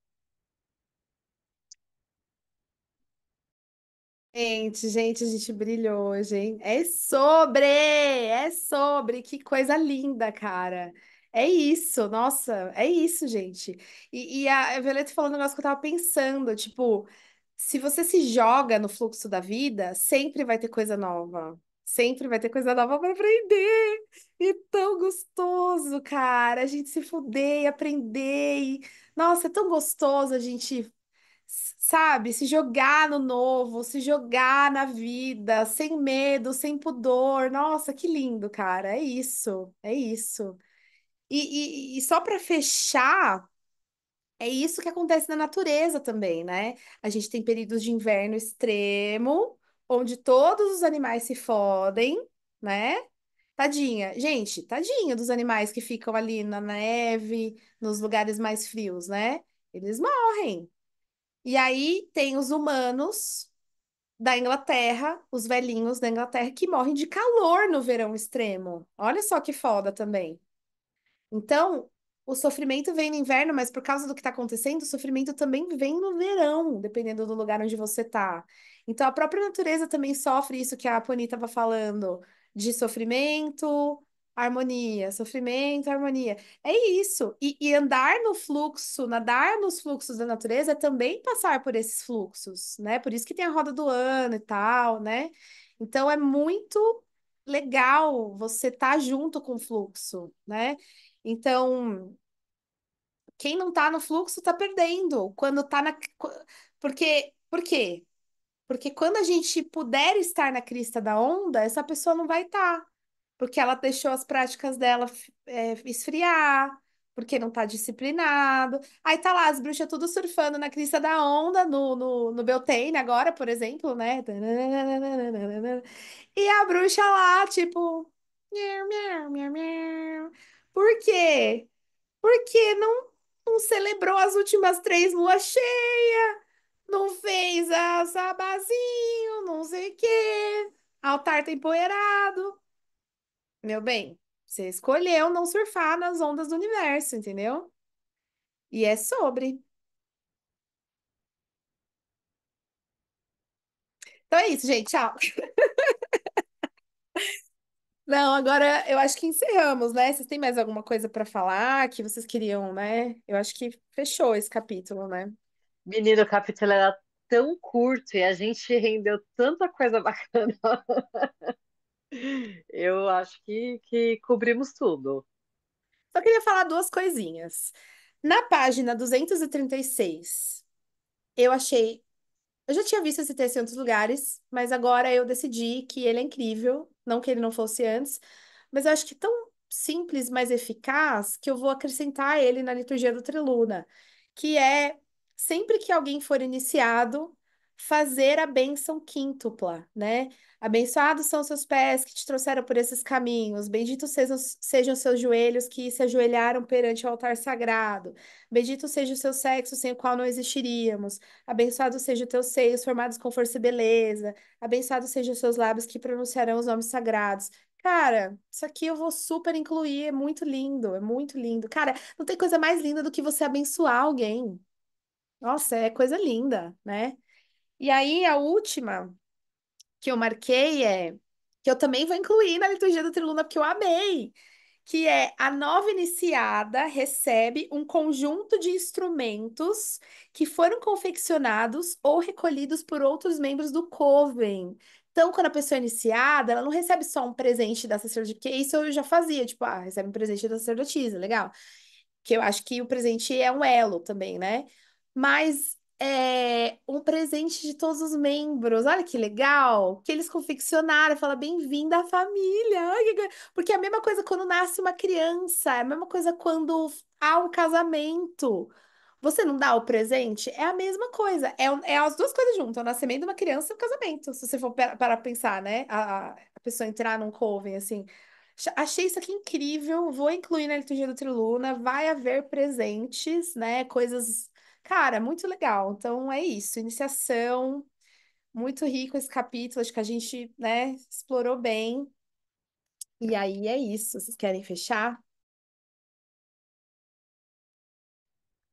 A: Gente, a gente brilhou hoje, hein? Que coisa linda, cara. É isso, nossa, é isso, gente. E a Violeta falou um negócio que eu tava pensando, tipo, se você se joga no fluxo da vida, sempre vai ter coisa nova. Sempre vai ter coisa nova para aprender. E tão gostoso, cara. A gente se fuder e aprender. Nossa, é tão gostoso a gente sabe, se jogar no novo, se jogar na vida, sem medo, sem pudor. Nossa, que lindo, cara. É isso, é isso. E só para fechar, é isso que acontece na natureza também, né? A gente tem períodos de inverno extremo, onde todos os animais se fodem, né? Tadinha, gente, tadinha dos animais que ficam ali na neve, nos lugares mais frios, né? Eles morrem. E aí tem os humanos da Inglaterra, os velhinhos da Inglaterra, que morrem de calor no verão extremo. Olha só que foda também. Então, o sofrimento vem no inverno, mas por causa do que está acontecendo, o sofrimento também vem no verão, dependendo do lugar onde você tá. Então, a própria natureza também sofre isso que a Poni estava falando, de sofrimento, harmonia, sofrimento, harmonia. É isso. E andar no fluxo, nadar nos fluxos da natureza é também passar por esses fluxos, né? Por isso que tem a roda do ano e tal, né? Então, é muito legal você estar junto com o fluxo, né? Então, quem não tá no fluxo tá perdendo. Quando tá na. Por quê? Porque quando a gente puder estar na crista da onda, essa pessoa não vai estar. Porque ela deixou as práticas dela esfriar, porque não tá disciplinado. Aí tá lá, as bruxas tudo surfando na crista da onda, no Beltane agora, por exemplo, né? E a bruxa lá, tipo. Miau, miau, miau, miau. Por quê? Porque não celebrou as últimas 3 luas cheias, não fez a sabazinho, não sei o quê, altar tá empoeirado. Meu bem, você escolheu não surfar nas ondas do universo, entendeu? E é sobre. Então é isso, gente. Tchau. Não, agora eu acho que encerramos, né? Vocês têm mais alguma coisa para falar que vocês queriam, né? Eu acho que fechou esse capítulo, né?
B: Menino, o capítulo era tão curto e a gente rendeu tanta coisa bacana. Eu acho que cobrimos tudo.
A: Só queria falar 2 coisinhas. Na página 236, eu achei. Eu já tinha visto esse texto em outros lugares, mas agora eu decidi que ele é incrível. Não que ele não fosse antes, mas eu acho que tão simples, mas eficaz, que eu vou acrescentar ele na liturgia do Treluna, que é sempre que alguém for iniciado, fazer a bênção quíntupla, né? Abençoados são os seus pés que te trouxeram por esses caminhos, benditos sejam os seus joelhos que se ajoelharam perante o altar sagrado, bendito seja o seu sexo sem o qual não existiríamos, abençoado seja o teu seios formados com força e beleza, abençoados sejam os seus lábios que pronunciarão os nomes sagrados. Cara, isso aqui eu vou super incluir, é muito lindo, é muito lindo. Cara, não tem coisa mais linda do que você abençoar alguém. Nossa, é coisa linda, né? E aí, a última que eu marquei que eu também vou incluir na liturgia do Triluna, porque eu amei, que é a nova iniciada recebe um conjunto de instrumentos que foram confeccionados ou recolhidos por outros membros do coven. Então, quando a pessoa é iniciada, ela não recebe só um presente da sacerdotisa, porque isso eu já fazia, tipo, recebe um presente da sacerdotisa, legal que eu acho que o presente é um elo também, né? Mas é um presente de todos os membros. Olha que legal! Que eles confeccionaram. Fala, bem-vinda à família. Ai, porque é a mesma coisa quando nasce uma criança, é a mesma coisa quando há um casamento. Você não dá o presente? É a mesma coisa. É as 2 coisas juntas, o nascimento de uma criança e o casamento. Se você for para pensar, né? A pessoa entrar num coven, assim. Achei isso aqui incrível. Vou incluir na liturgia do Triluna. Vai haver presentes, né? Coisas. Cara, muito legal. Então é isso. Iniciação. Muito rico esse capítulo. Acho que a gente, né, explorou bem. E aí é isso. Vocês querem fechar?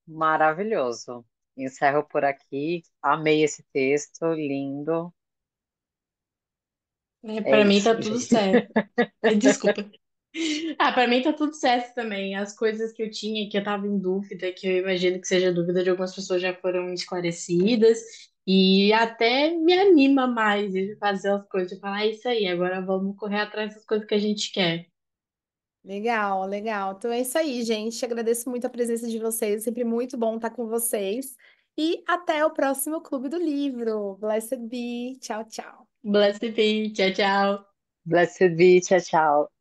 B: Maravilhoso. Encerro por aqui. Amei esse texto, lindo. É
C: Para mim tá
B: isso,
C: tudo
B: gente.
C: certo. Desculpa. Ah, para mim tá tudo certo também. As coisas que eu tinha, que eu tava em dúvida, que eu imagino que seja dúvida de algumas pessoas já foram esclarecidas. E até me anima mais de fazer as coisas, de falar, isso aí, agora vamos correr atrás das coisas que a gente quer.
A: Legal, legal. Então é isso aí, gente. Agradeço muito a presença de vocês. É sempre muito bom estar com vocês. E até o próximo Clube do Livro. Blessed be. Tchau, tchau.
C: Blessed be, tchau, tchau.
B: Blessed be, tchau, tchau.